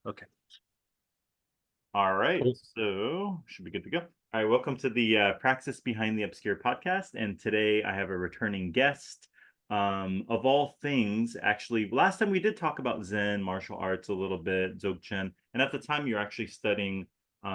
Okay. All right. Cool. So should be good to go. All right. Welcome to the Praxis Behind the Obscure podcast. And today I have a returning guest. Of all things, actually, last time we did talk about Zen, martial arts a little bit, Dzogchen. And at the time, you're actually studying,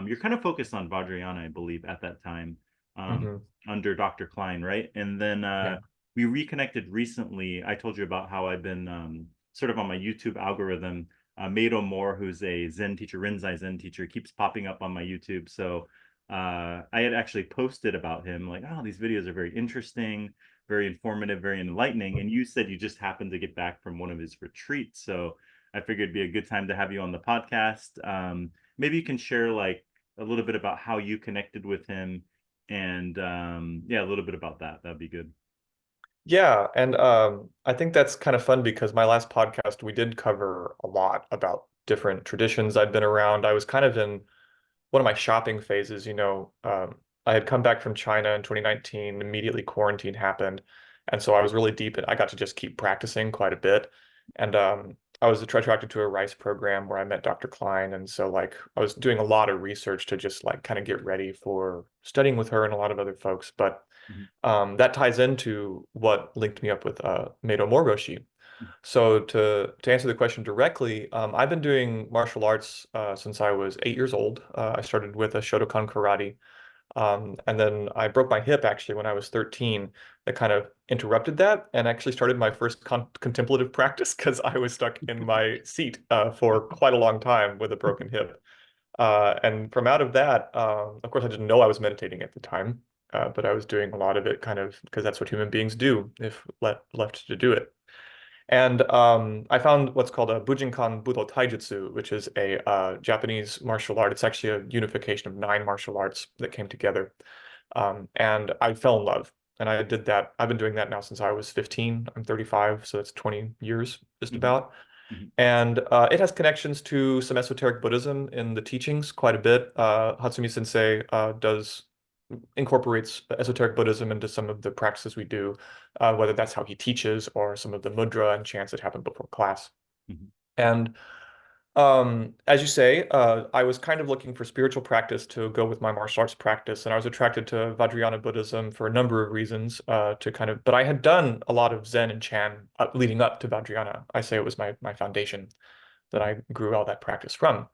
you're kind of focused on Vajrayana, I believe, at that time, um, hmm under Dr. Klein, right? And then Yeah. we reconnected recently. I told you about how I've been sort of on my YouTube algorithm. Meido Moore, who's a Zen teacher, Rinzai Zen teacher, keeps popping up on my YouTube. So I had actually posted about him, like, oh, these videos are very interesting, very informative, very enlightening. And you said you just happened to get back from one of his retreats. So I figured it'd be a good time to have you on the podcast. Maybe you can share like a little bit about how you connected with him and yeah, a little bit about that. That'd be good. Yeah, and I think that's kind of fun because my last podcast we did cover a lot about different traditions I'd been around. I was kind of in one of my shopping phases, I had come back from China in 2019, immediately quarantine happened, and so I was really deep in, I got to just keep practicing quite a bit. And I was attracted to a RICE program where I met Dr. Klein, and so like I was doing a lot of research to just like kind of get ready for studying with her and a lot of other folks. But Mhm. that ties into what linked me up with Meido Moore Roshi. So to answer the question directly, I've been doing martial arts since I was 8 years old. I started with a Shotokan karate, and then I broke my hip actually when I was 13. That kind of interrupted that, and actually started my first contemplative practice because I was stuck in my seat for quite a long time with a broken hip. And from out of that, of course, I didn't know I was meditating at the time, but I was doing a lot of it kind of because that's what human beings do if left to do it. And I found what's called a Bujinkan Budo Taijutsu, which is a Japanese martial art. It's actually a unification of 9 martial arts that came together. And I fell in love. And I did that. I've been doing that now since I was 15. I'm 35, so that's 20 years just Mhm. about. Mhm. And it has connections to some esoteric Buddhism in the teachings quite a bit. Hatsumi Sensei does incorporates esoteric Buddhism into some of the practices we do, whether that's how he teaches or some of the mudra and chants that happen before class. Mhm. And as you say, I was kind of looking for spiritual practice to go with my martial arts practice, and I was attracted to Vajrayana Buddhism for a number of reasons. But I had done a lot of Zen and Chan leading up to Vajrayana. I say it was my foundation that I grew all that practice from.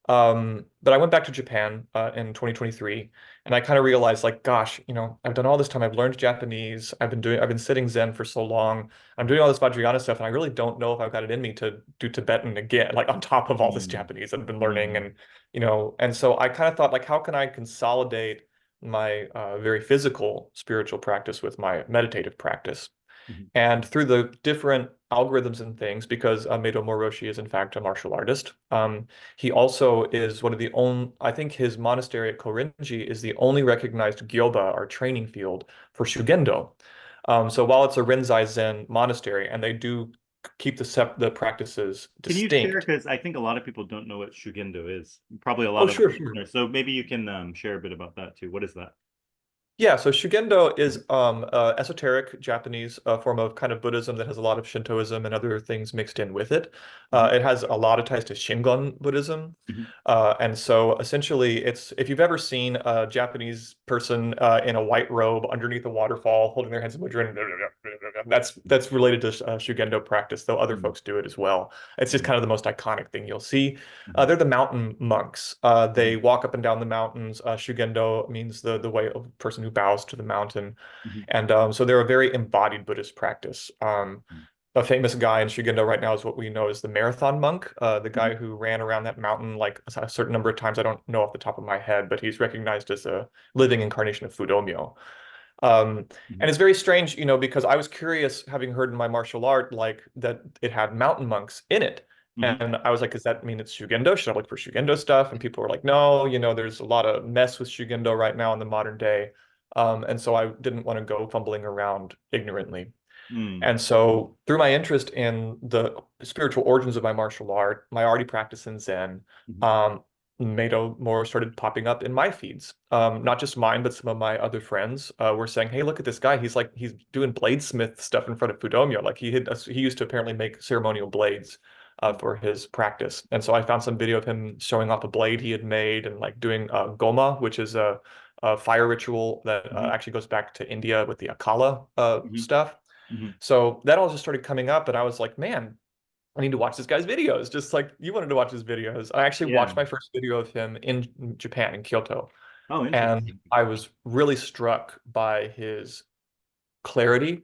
But I went back to Japan in 2023, and I kind of realized, like, gosh, I've done all this time. I've learned Japanese. I've been sitting Zen for so long. I'm doing all this Vajrayana stuff, and I really don't know if I've got it in me to do Tibetan again, like on top of all this Mhm. Japanese I've been learning. Mhm. And so I kind of thought, like, how can I consolidate my very physical spiritual practice with my meditative practice? Mhm. And through the different algorithms and things, because Meido Moore Roshi is in fact a martial artist, he also is one of the only, I think his monastery at Korinji is the only recognized gyoba or training field for Shugendo. So while it's a Rinzai Zen monastery and they do keep the practices Can you share? distinct. Because I think a lot of people don't know what Shugendo is. Probably a Oh, lot of sure, our sure. listeners. So maybe you can share a bit about that too. What is that? Yeah, so Shugendo is esoteric Japanese form of kind of Buddhism that has a lot of Shintoism and other things mixed in with it. Mhm. It has a lot of ties to Shingon Buddhism. Mhm. And so essentially it's if you've ever seen a Japanese person in a white robe underneath a waterfall holding their hands in mudra, that's related to Shugendo practice, though other Mhm. folks do it as well. It's just Mhm. kind of the most iconic thing you'll see. Mhm. They're the mountain monks. They Mhm. walk up and down the mountains. Shugendo means the way of a person who bows to the mountain. Mhm. And so they're a very embodied Buddhist practice. A famous guy in Shugendo right now is what we know as the marathon monk, the Mhm. guy who ran around that mountain like a certain number of times. I don't know off the top of my head, but he's recognized as a living incarnation of Fudomyo. And Mhm. it's very strange, because I was curious, having heard in my martial art, like that it had mountain monks in it. Mhm. And I was like, does that mean it's Shugendo? Should I look for Shugendo stuff? And people were like, no, there's a lot of mess with Shugendo right now in the modern day. And so I didn't want to go fumbling around ignorantly. Mhm. And so through my interest in the spiritual origins of my martial art, my already practice in Zen, Mhm. um, Meido more started popping up in my feeds. Not just mine, but some of my other friends were saying, "Hey, look at this guy. He's doing bladesmith stuff in front of Fudomyo. Like he used to apparently make ceremonial blades for his practice. And so I found some video of him showing off a blade he had made and like doing goma, which is a fire ritual that Hmm. actually goes back to India with the Akala Hmm. stuff. Hmm. So that all just started coming up, and I was like, man, I need to watch this guy's videos, just like you wanted to watch his videos. I actually Yeah. watched my first video of him in Japan, in Kyoto, Oh, and interesting. I was really struck by his clarity,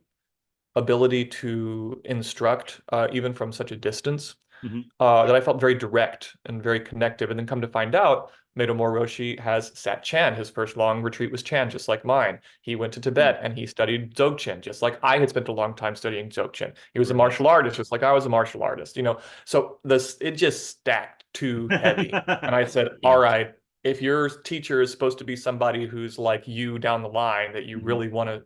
ability to instruct, even from such a distance, Hmm. that I felt very direct and very connective. And then come to find out, Meido Moore Roshi has sat Chan. His first long retreat was Chan, just like mine. He went to Tibet and he studied Dzogchen, just like I had spent a long time studying Dzogchen. He was a Right. martial artist, just like I was a martial artist. So this it just stacked too heavy. And I said, all Yeah. right, if your teacher is supposed to be somebody who's like you down the line that you Hmm. really want to,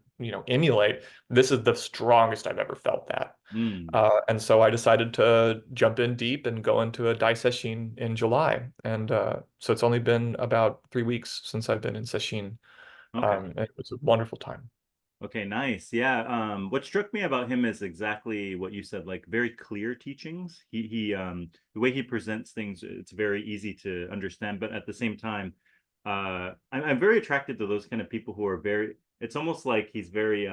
emulate, this is the strongest I've ever felt that. Mm. And so I decided to jump in deep and go into a Dai Sesshin in July. And so it's only been about 3 weeks since I've been in Sesshin. Okay. And it was a wonderful time. Okay, nice. Yeah. What struck me about him is exactly what you said, like very clear teachings. The way he presents things, it's very easy to understand, but at the same time, I'm very attracted to those kind of people who are very, it's almost like he's very,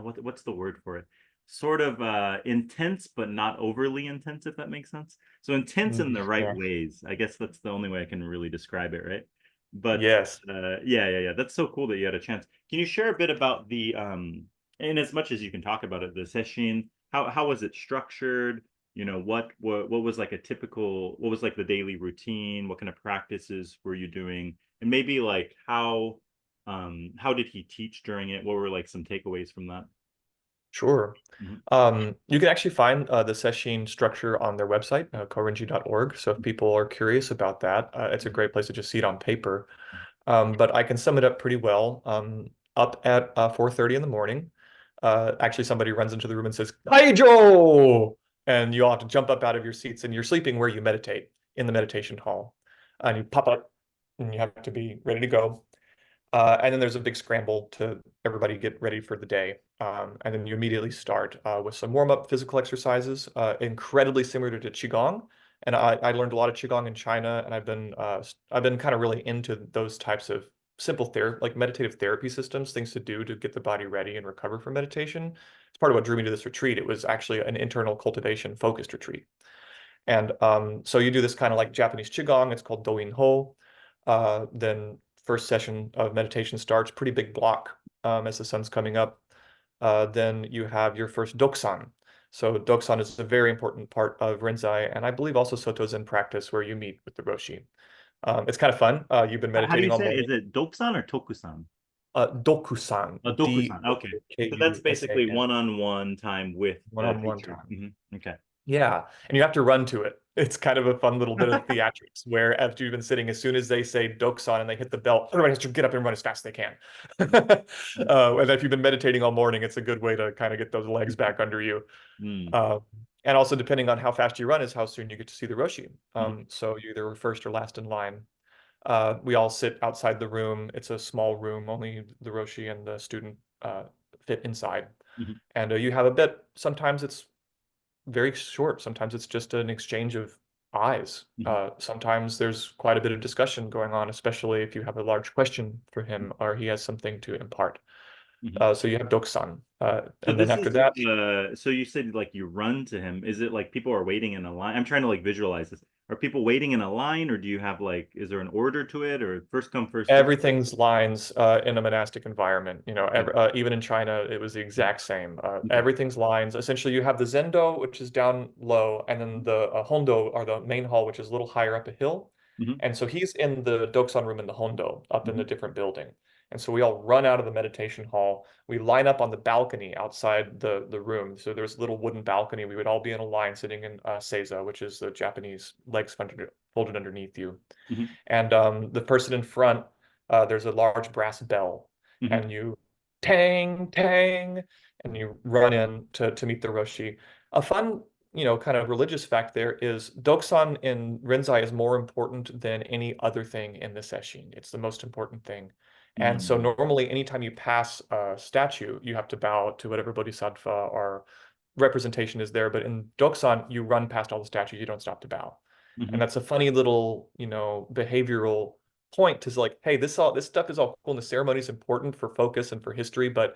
what's the word for it? Sort of intense, but not overly intense, if that makes sense. So intense in the right Yeah. ways. I guess that's the only way I can really describe it, right? But Yes. yeah. That's so cool that you had a chance. Can you share a bit about the and as much as you can talk about it, the session, how was it structured? What was like a typical, what was like the daily routine? What kind of practices were you doing? And maybe like how did he teach during it? What were like some takeaways from that? Sure. Mhm. You can actually find the Sesshin structure on their website, korinji.org. So if people are curious about that, it's a great place to just see it on paper. But I can sum it up pretty well. Up at 4:30 in the morning, actually somebody runs into the room and says, Kaijo! And you all have to jump up out of your seats, and you're sleeping where you meditate in the meditation hall. And you pop up and you have to be ready to go. And then there's a big scramble to everybody get ready for the day. And then you immediately start with some warm-up physical exercises, incredibly similar to Qigong. And I learned a lot of Qigong in China, and I've been kind of really into those types of simple therapy, like meditative therapy systems, things to do to get the body ready and recover from meditation. It's part of what drew me to this retreat. It was actually an internal cultivation focused retreat. And so you do this kind of like Japanese Qigong. It's called Doin Ho. Then first session of meditation starts, pretty big block as the sun's coming up. Then you have your first Doksan. So Doksan is a very important part of Rinzai, and I believe also Soto Zen practice where you meet with the Roshi. It's kind of fun. You've been How do you meditating all say it? Is morning. it Dokusan or Tokusan? Dokusan, Dokusan. Okay. So that's basically Dokusan, one-on-one time with the one-on-one teacher. time. Okay. Yeah, and you have to run to it. It's kind of a fun little bit of theatrics where after you've been sitting, as soon as they say Doksan and they hit the bell, everybody has to get up and run as fast as they can. And if you've been meditating all morning, it's a good way to kind of get those legs back under you. Mm. Uh, and also, depending on how fast you run, is how soon you get to see the Roshi. Mhm. So you either were first or last in line. We all sit outside the room. It's a small room, only the Roshi and the student fit inside. Mhm. And you have a bit, sometimes it's very short. Sometimes it's just an exchange of eyes. Mhm. Sometimes there's quite a bit of discussion going on, especially if you have a large question for Mhm. him or he has something to impart. Mhm. So you have Doksan. So And then this after is that, so you said like you run to him. Is it like people are waiting in a line? I'm trying to like visualize this. Are people waiting in a line, or do you have like, is there an order to it, or first come first serve? everything's lines in a monastic environment. Okay. Even in China, it was the exact same. Okay. Everything's lines. Essentially, you have the Zendo, which is down low, and then the Hondo, or the main hall, which is a little higher up a hill. Mhm. And so he's in the Doksan room in the Hondo, up in a Mhm. different building. And so we all run out of the meditation hall. We line up on the balcony outside the room. So there's a little wooden balcony. We would all be in a line sitting in seiza, which is the Japanese legs folded underneath you. Mhm. And the person in front, there's a large brass bell, Mhm. and you tang, tang, and you run in to meet the Roshi. A fun, kind of religious fact there is Doksan in Rinzai is more important than any other thing in the Sesshin. It's the most important thing. And so Mhm. normally, anytime you pass a statue, you have to bow to whatever bodhisattva or representation is there, but in Doksan, you run past all the statues, you don't stop to bow. And Hmm. that's a funny little, behavioral point to like, hey, this stuff is all cool and the ceremony is important for focus and for history, but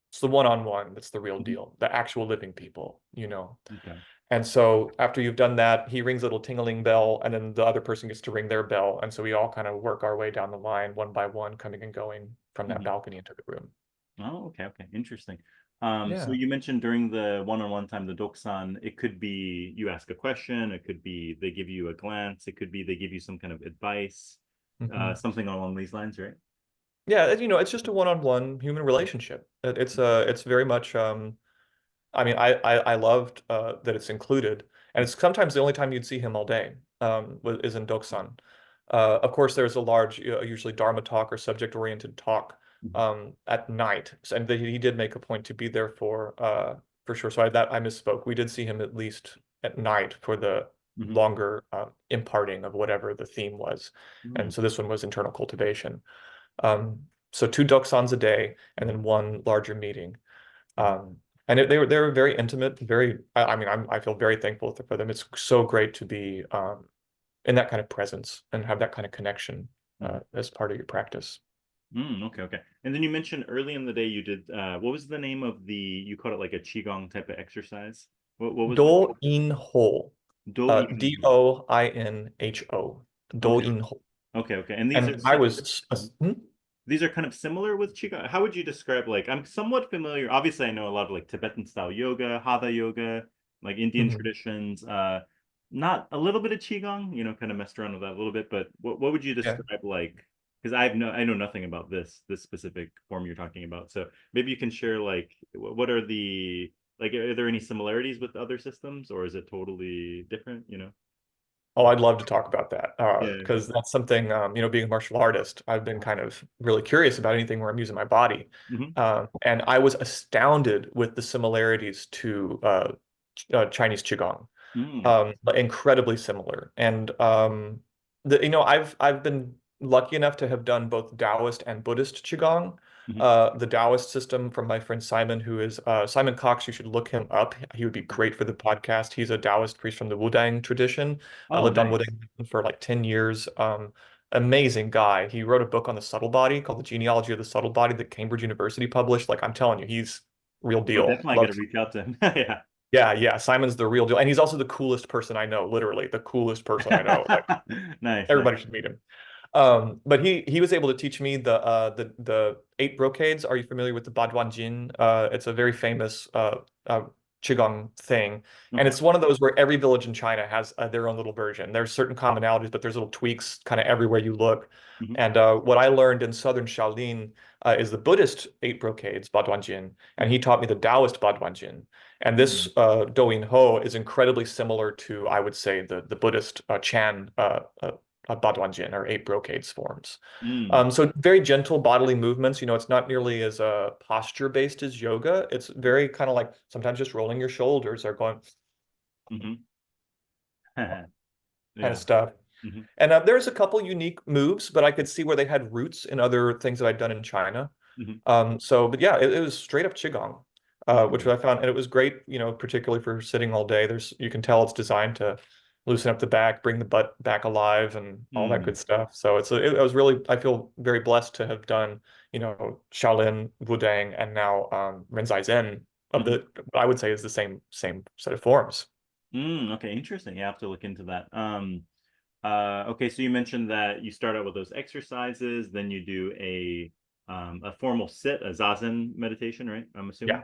it's the one-on-one that's the real Hmm. deal, the actual living people. Okay. And so after you've done that, he rings a little tingling bell, and then the other person gets to ring their bell. And so we all kind of work our way down the line one by one, coming and going from that Hmm. balcony into the room. Oh, okay, okay, interesting. So Yeah. you mentioned during the one-on-one time, the doksan, it could be you ask a question, it could be they give you a glance, it could be they give you some kind of advice, Hmm. something along these lines, right? Yeah, it's just a one-on-one human relationship. It's very much I mean, I loved that it's included, and it's sometimes the only time you'd see him all day is in Doksan. Of course, there's a large, usually Dharma talk or subject-oriented talk Mhm. at night, and he did make a point to be there for sure. So I misspoke. We did see him at least at night for the Mhm. longer imparting of whatever the theme was, and Mhm. so this one was internal cultivation. So two Doksans a day, and then one larger meeting. Mhm. Um, and they were very intimate, very. I mean, I feel very thankful for them. It's so great to be in that kind of presence and have that kind of connection Mhm. as part of your practice. Okay, okay. And then you mentioned early in the day you did what was the name of the you called it like a qigong type of exercise? What was the Do in ho, do in Doinho, Do Okay, in ho. okay, okay. And these are And I was, these are kind of similar with Qigong. How would you describe, like, I'm somewhat familiar. Obviously, I know a lot of like Tibetan style yoga, Hatha yoga, like Indian Mhm. traditions. Not a little bit of Qigong, kind of messed around with that a little bit, but what would you Yeah. describe like, because I know nothing about this specific form you're talking about. So maybe you can share like what are the like are there any similarities with other systems or is it totally different, Oh, I'd love to talk about that Yeah. because that's something, being a martial artist, I've been kind of really curious about anything where I'm using my body. Hmm. And I was astounded with the similarities to Chinese Qigong, Mm. incredibly similar. And I've been lucky enough to have done both Taoist and Buddhist Qigong. Hmm. The Taoist system from my friend Simon, who is Simon Cox. You should look him up. He would be great for the podcast. He's a Taoist priest from the Wudang tradition. I Oh, lived on nice. Wudang for like 10 years. Amazing guy. He wrote a book on the subtle body called The Genealogy of the Subtle Body that Cambridge University published. Like I'm telling you, he's real Oh, deal. definitely I got Love. to reach out to him. Yeah. Yeah, yeah. Simon's the real deal. And he's also the coolest person I know, literally, the coolest person I know. Like Nice, nice. everybody should meet him. But he was able to teach me the eight brocades. Are you familiar with the Baduan Jin? It's a very famous Qigong thing. And Okay. it's one of those where every village in China has their own little version. There's certain commonalities, but there's little tweaks kind of everywhere you look. Hmm. And what I learned in southern Shaolin is the Buddhist eight brocades, Baduan Jin, and he taught me the Taoist Baduan Jin. And this Mm. Douyin Ho is incredibly similar to, I would say, the Buddhist Chan Baduan Jin or eight brocades forms. Mm. So very gentle bodily movements. It's not nearly as posture based as yoga. It's very kind of like sometimes just rolling your shoulders or going Hmm. kind of Yeah. stuff. Hmm. And there's a couple unique moves, but I could see where they had roots in other things that I'd done in China. Hmm. But yeah, it was straight up qigong, which Mm. I found, and it was great, particularly for sitting all day. You can tell it's designed to loosen up the back, bring the butt back alive, and all that good Mm. stuff. So I was really, I feel very blessed to have done, Shaolin, Wudang, and now Rinzai Zen of Hmm. what I would say is the same set of forms. Okay, interesting. You have to look into that. Okay, so you mentioned that you start out with those exercises, then you do a formal sit, a zazen meditation, right? I'm Yeah, assuming.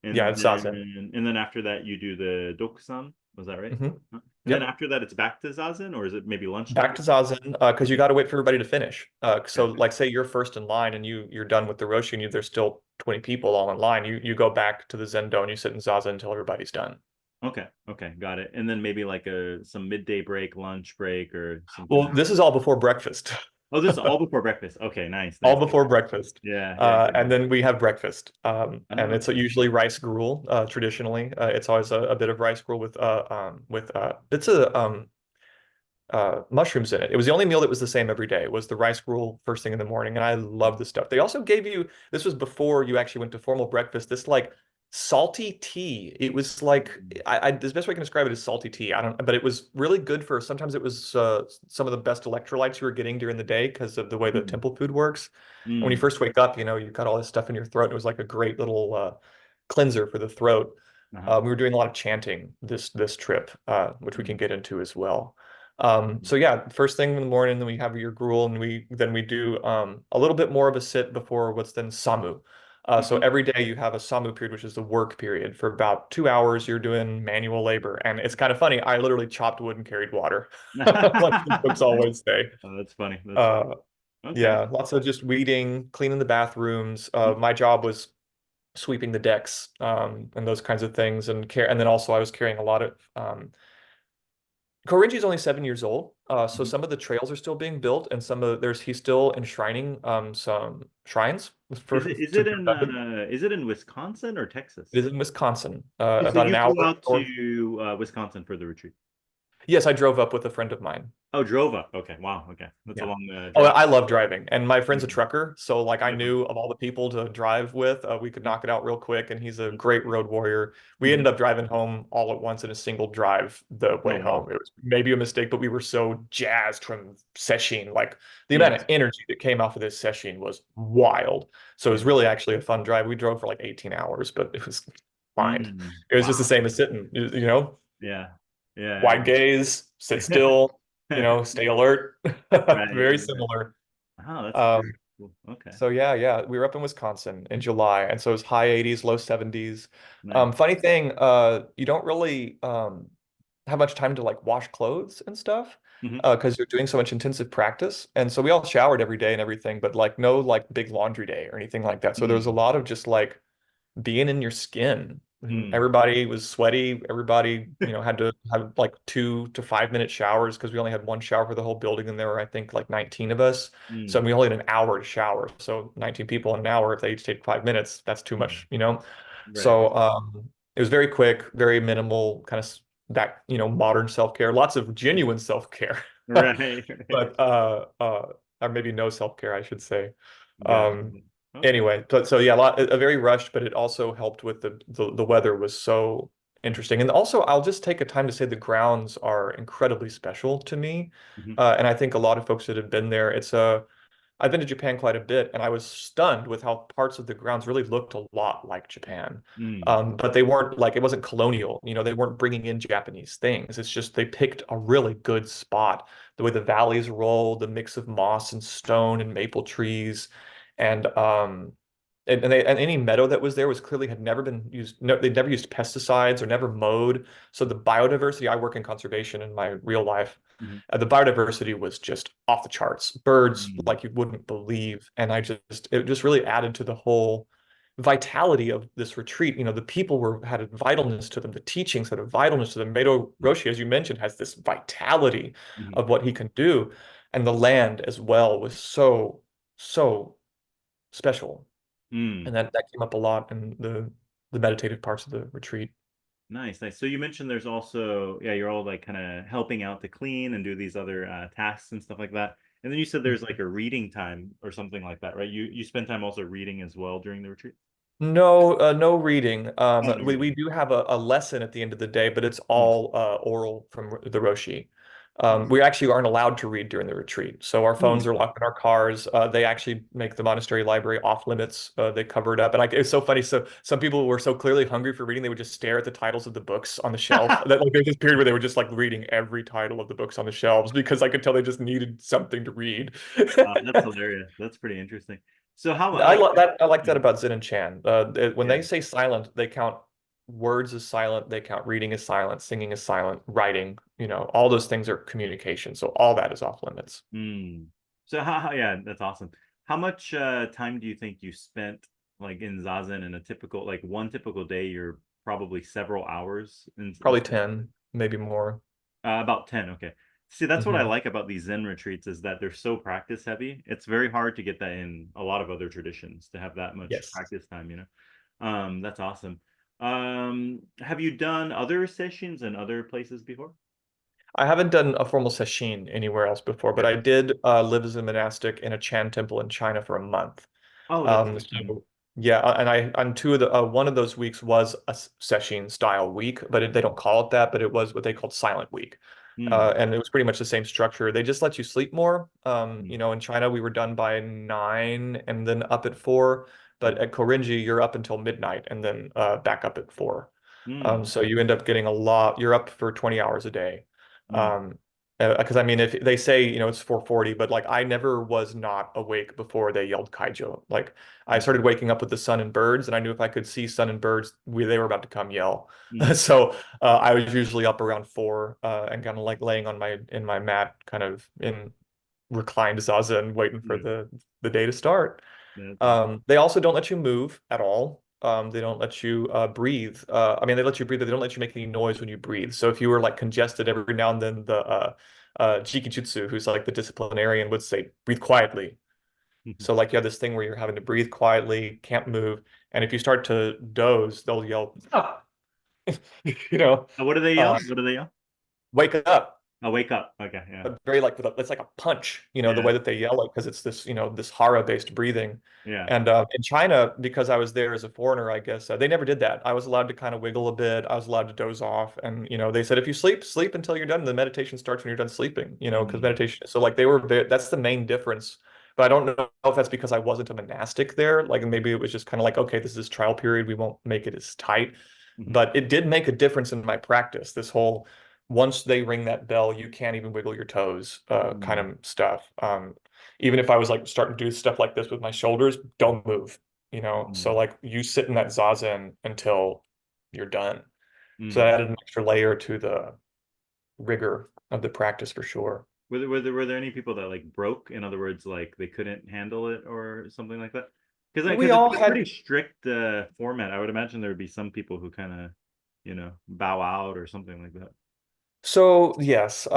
yeah, And it's Zazen. then after that you do the dokusan, was that right? Hmm. Huh? And then Yep. after that it's back to zazen, or is it maybe Back lunchtime? to Zazen, because you Okay. got to wait for everybody to finish. So, Okay. like, say you're first in line and you're done with the Roshi, and there's still 20 people all in line. You go back to the Zendo and you sit in Zazen until everybody's done. Okay. Okay. Got it. And then maybe like some midday break, lunch break, or some kind Well, of. this is all before breakfast, Oh, this is all before breakfast. Okay. Nice. all Nice. before breakfast, Yeah. Yeah. and then we have breakfast, and Oh, it's usually rice gruel. Traditionally, it's always a bit of rice gruel with bits of mushrooms in it. It was the only meal that was the same every day. It was the rice gruel first thing in the morning, and I love this stuff. They also gave you, this was before you actually went to formal breakfast, this like salty tea. It was like the best way I can describe it is salty tea. I don't, but it was really good for sometimes it was some of the best electrolytes you were getting during the day because of the way the Mm, temple food works. And when you mm, first wake up, you know, you got all this stuff in your throat. It was like a great little cleanser for the throat. uh-huh. We were doing a lot of chanting this trip, which we can Mm, get into as well. mm, So yeah, first thing in the morning, then we have your gruel, and we do a little bit more of a sit before what's then samu. So mhm. every day you have a samu period, which is the work period. For about 2 hours, you're doing manual labor, and it's kind of funny. I literally chopped wood and carried water, like the books always say. Oh, that's funny. That's funny. Uh, Okay. yeah, lots of just weeding, cleaning the bathrooms. Mm, My job was sweeping the decks, and those kinds of things, and then also I was carrying a lot of Korinji is only 7 years old, so mhm. some of the trails are still being built, and some of there's he's still enshrining some shrines for to do that. Is it in Wisconsin or Texas? It is in Wisconsin, So about an you hour flew out north. to Wisconsin for the retreat. Yes, I drove up with a friend of mine. Oh, drove up. Okay. Wow. Okay. That's a Yeah. long Oh, drive. I love driving, and my friend's a Mm, trucker, so like I definitely. knew of all the people to drive with, we could knock it out real quick, and he's a great road warrior. We ended Mhm. up driving home all at once in a single drive the Oh, way home. wow. It was maybe a mistake, but we were so jazzed from Sesshin. Like the amount of Yes. energy that came off of this Sesshin was wild. So it Yeah. was really actually a fun drive. We drove for like 18 hours, but it was fine. It was just the Wow. same as sitting, you know, Yeah. Yeah. wide gaze, sit Yeah. still, you know, stay alert. Right. Very Right. similar. Oh, that's Um, pretty cool. Okay. so yeah, we were up in Wisconsin in July, and so it was high 80s, low 70s. Nice. Funny thing, you don't really have much time to like wash clothes and stuff Hmm. because you're doing so much intensive practice. And so we all showered every day and everything, but like no like big laundry day or anything like that. So there was a Mm, lot of just like being in your skin. And mm. everybody was sweaty. Everybody, you know, had to have like 2 to 5 minute showers because we only had one shower for the whole building, and there were, I think, like 19 of us. So Mm. we only had an hour to shower. So 19 people in an hour, if they each take 5 minutes, that's too Mm. much, you know? Right. So it was very quick, very minimal, kind of that, you know, modern self-care, lots of genuine self-care. Right. Right. But or maybe no self-care, I should say. Got Um, it. Okay. anyway, but so yeah, a very rushed, but it also helped with the weather was so interesting. And also, I'll just take a time to say the grounds are incredibly special to me. Hmm. And I think a lot of folks that have been there, I've been to Japan quite a bit, and I was stunned with how parts of the grounds really looked a lot like Japan. Mm. But they weren't like, it wasn't colonial, you know, they weren't bringing in Japanese things. It's just they picked a really good spot. The way the valleys roll, the mix of moss and stone and maple trees, and and any meadow that was there was clearly had never been used. No, they'd never used pesticides or never mowed. So the biodiversity, I work in conservation in my real life. Hmm. The biodiversity was just off the charts. Birds Mm. like you wouldn't believe. And it just really added to the whole vitality of this retreat. You know, the people had a vitalness to them. The teachings had a vitalness to them. Meido Roshi, as you mentioned, has this vitality Hmm. of what he can do. And the land as well was so special. Mm. And that came up a lot in the meditative parts of the retreat. Nice, nice. So you mentioned there's also, yeah, you're all like kind of helping out to clean and do these other tasks and stuff like that. And then you said there's like a reading time or something like that, right? You spend time also reading as well during the retreat? No, no reading. Oh, no We reading. do have a lesson at the end of the day, but it's Mm. all oral from the Roshi. Nice. We actually aren't allowed to read during the retreat, so our phones Mm. are locked in our cars. They actually make the monastery library off limits. They cover it up, and it's so funny. So some people were so clearly hungry for reading, they would just stare at the titles of the books on the shelf. That like there's this period where they were just like reading every title of the books on the shelves because I could tell they just needed something to read. That's hilarious. That's pretty interesting. So how I like like that. I like that mm, about Zen and Chan. When yeah. they say silent, they count words as silent. They count reading as silent, singing as silent, writing. You know, all those things are communication. So all that is off limits. Mm. So yeah, that's awesome. How much time do you think you spent like in Zazen in a typical like one typical day? You're probably several hours in Probably 10, maybe more. about 10. Okay. See, that's what I Hmm. like about these Zen retreats is that they're so practice heavy. It's very hard to get that in a lot of other traditions to have that much Yes. practice time, you know. That's awesome. Have you done other sessions in other places before? I haven't done a formal sesshin anywhere else before, but Okay. I did live as a monastic in a Chan temple in China for a month. Oh, that's So mm. Yeah, and I on two of the one of those weeks was a session style week, but they don't call it that, but it was what they called silent week. Mm, And it was pretty much the same structure. They just let you sleep more. mm, In China we were done by 9 and then up at 4, but mm, at Korinji you're up until midnight and then back up at 4. mm, So you end up getting a lot. You're up for 20 hours a day. mm, Um, because I mean, if they say, it's 4:40, but like I never was not awake before they yelled Kaijo. Like I mm, started waking up with the sun and birds, and I knew if I could see sun and birds, they were about to come yell. mm, So I was usually up around 4, and kind of like laying on my in my mat, kind of in reclined zazen, waiting for mm. the day to start. That's awesome. They also don't let you move at all. They don't let you breathe. I mean, they let you breathe, but they don't let you make any noise when you breathe. So if you were like congested every now and then, the Jikijutsu, who's like the disciplinarian, would say, breathe quietly. So like you have this thing where you're having to breathe quietly, can't move, and if you start to doze, they'll yell, "Ah!" you know, What do they uh, yell? What do they yell? wake up. Oh, wake up. Okay, yeah, But very like it's like a punch, the yeah, way that they yell it because it's this, this hara based breathing. yeah. And in China, because I was there as a foreigner, I guess they never did that. I was allowed to kind of wiggle a bit. I was allowed to doze off, and they said if you sleep, sleep until you're done. The meditation starts when you're done sleeping. Because Mm, meditation. So like that's the main difference. But I don't know if that's because I wasn't a monastic there. Like maybe it was just kind of like, okay, this is trial period. We won't make it as tight. mhm, But it did make a difference in my practice. This whole once they ring that bell, you can't even wiggle your toes, kind mm, of stuff. Even if I was like starting to do stuff like this with my shoulders, don't move, So mm, like you sit in that zazen until you're done. So that mm. added an extra layer to the rigor of the practice for sure. Were there any people that like broke? In other words, like they couldn't handle it or something like that? Because We it's all like a pretty had strict format. I would imagine there would be some people who kind of, bow out or something like that. So yes,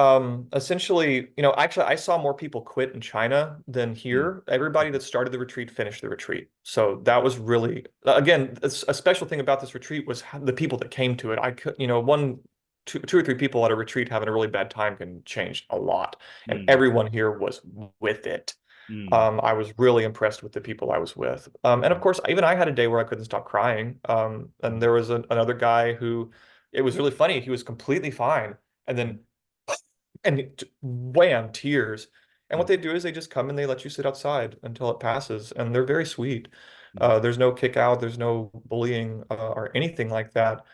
essentially, actually, I saw more people quit in China than Mm, here. Everybody okay. that started the retreat finished the retreat. So that was really, again, a special thing about this retreat was the people that came to it. I could, two or three people at a retreat having a really bad time can change a lot, and Mm, everyone here was with it. mm, I was really impressed with the people I was with. And of mm, course, even I had a day where I couldn't stop crying. And mm, there was another guy who, it was really funny. He was completely fine. And then, wham, tears. And what mm, they do is they just come and they let you sit outside until it passes. And they're very sweet. mm, There's no kick out, there's no bullying or anything like that.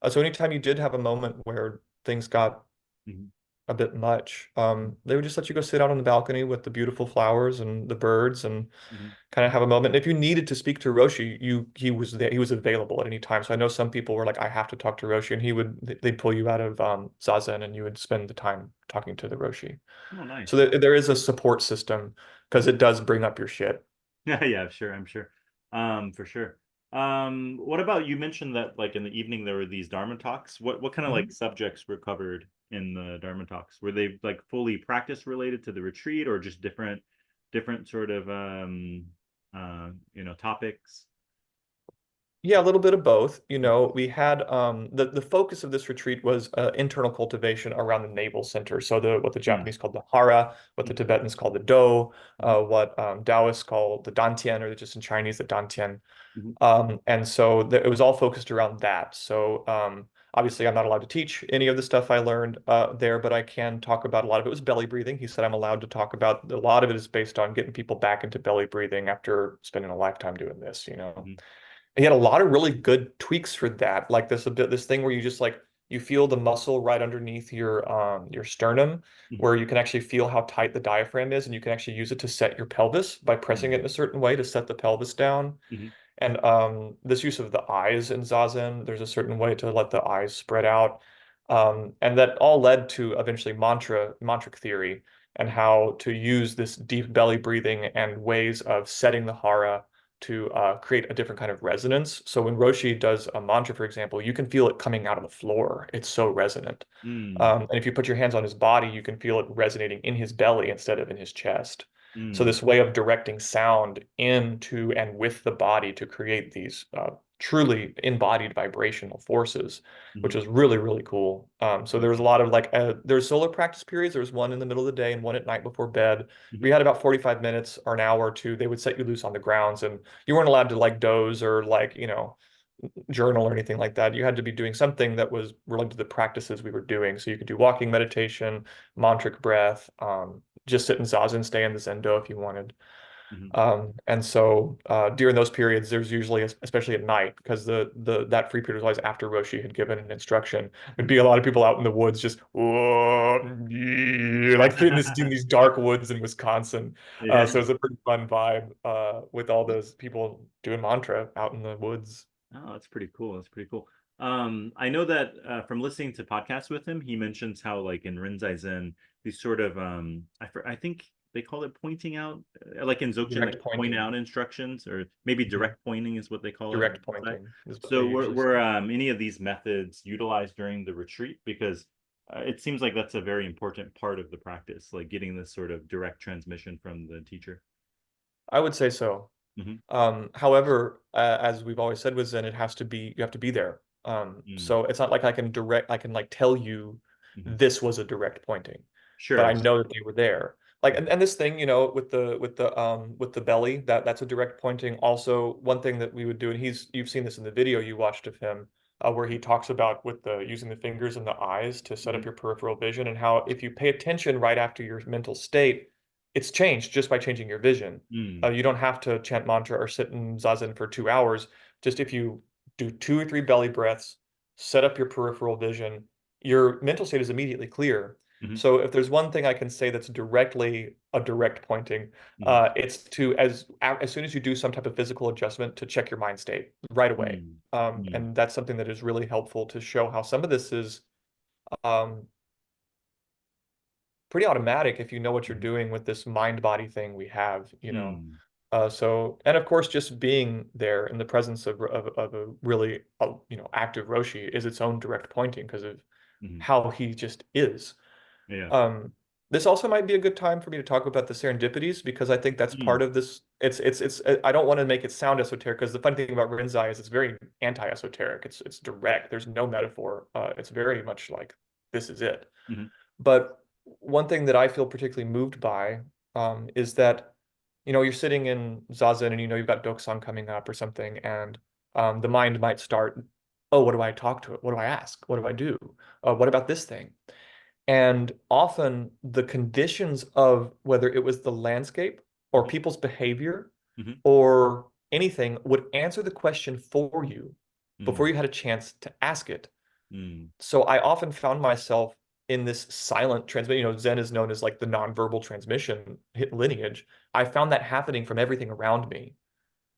So anytime you did have a moment where things got mm, a bit much. mm, They would just let you go sit out on the balcony with the beautiful flowers and the birds and mm, kind of have a moment. And if you needed to speak to Roshi, he was there, he was available at any time. So I know some people were like, I have to talk to Roshi, and they'd pull you out of Zazen and you would spend the time talking to the Roshi. oh, So nice. there is a support system because it does bring up your shit. Yeah, yeah, sure, I'm sure. For sure. What about you mentioned that like in the evening there were these Dharma talks. What kind of like Mhm. subjects were covered in the Dharma talks? Were they like fully practice related to the retreat or just different sort of topics? Yeah, a little bit of both. We had the focus of this retreat was internal cultivation around the navel center. So the what the Mm, Japanese call the hara, what the mm, Tibetans call the do, mhm, what Taoists call the dantian, or just in Chinese the dantian. mhm, And so it was all focused around that. So obviously, I'm not allowed to teach any of the stuff I learned there, but I can talk about a lot of it was belly breathing. He said I'm allowed to talk about a lot of it is based on getting people back into belly breathing after spending a lifetime doing this. mhm, He had a lot of really good tweaks for that, like this thing where you just like you feel the muscle right underneath your sternum, mhm, where you can actually feel how tight the diaphragm is, and you can actually use it to set your pelvis by pressing it mm, in a certain way to set the pelvis down. mhm, And this use of the eyes in Zazen, there's a certain way to let the eyes spread out. And that all led to eventually mantric theory and how to use this deep belly breathing and ways of setting the hara to create a different kind of resonance. So when Roshi does a mantra, for example, you can feel it coming out of the floor. It's so resonant. mm, And if you put your hands on his body, you can feel it resonating in his belly instead of in his chest. So mm, this way of directing sound into and with the body to create these truly embodied vibrational forces, which Hmm. is really, really cool. So there was a lot of like there's solo practice periods. There was one in the middle of the day and one at night before bed. We Hmm. had about 45 minutes or an hour or two. They would set you loose on the grounds, and you weren't allowed to like doze or like, journal or anything like that. You had to be doing something that was related to the practices we were doing. So you could do walking meditation, mantric breath, just sit in zazen, stay in the zendo if you wanted. Hmm. And so during those periods, there's usually, especially at night, because that free period was always after Roshi had given an instruction, there'd be a lot of people out in the woods just "Whoa, yeah," like in these dark woods in Wisconsin. Yeah. So it's a pretty fun vibe with all those people doing mantra out in the woods. Oh, that's pretty cool. That's pretty cool. I know that from listening to podcasts with him, he mentions how like in Rinzai Zen, these sort of I think they call it pointing out, like in Dzogchen, like Direct point pointing. out instructions, or maybe Mhm. direct pointing is what they call it. Direct Right? pointing is what they So usually say. were any of these methods utilized during the retreat? Because it seems like that's a very important part of the practice, like getting this sort of direct transmission from the teacher. I would say so. Hmm. However, as we've always said with Zen, you have to be there. Mm. So it's not like I can like tell you Hmm. this was a direct pointing, but I Sure. know that they were there. Like, and this thing, with the belly, that's a direct pointing. Also, one thing that we would do, and you've seen this in the video you watched of him, where he talks about with the using the fingers and the eyes to set up Hmm. your peripheral vision, and how if you pay attention right after your mental state, it's changed just by changing your vision. Mm. You don't have to chant mantra or sit in zazen for 2 hours. Just if you do 2 or 3 belly breaths, set up your peripheral vision, your mental state is immediately clear. Hmm. So if there's one thing I can say that's directly a direct pointing, Hmm. it's to as soon as you do some type of physical adjustment to check your mind state right away. Mm. Mm. And that's something that is really helpful to show how some of this is um, pretty automatic if you know what you're Mhm. doing with this mind body thing we have, Mm. and of course, just being there in the presence of a really, active Roshi is its own direct pointing because of Mhm. how he just is. Yeah. Um, this also might be a good time for me to talk about the serendipities because I think that's Mm. part of this. I don't want to make it sound esoteric because the funny thing about Rinzai is it's very anti-esoteric. It's direct. There's no metaphor. It's very much like this is it. Mhm. But one thing that I feel particularly moved by is that, you're sitting in Zazen and you've got Dokusan coming up or something, and the mind might start, oh, what do I talk to it? What do I ask? What do I do? What about this thing? And often the conditions of whether it was the landscape or Mhm. people's behavior Mhm. or anything would answer the question for you before Mm. you had a chance to ask it. Mm. So I often found myself in this silent transmission. Zen is known as like the nonverbal transmission lineage. I found that happening from everything around me.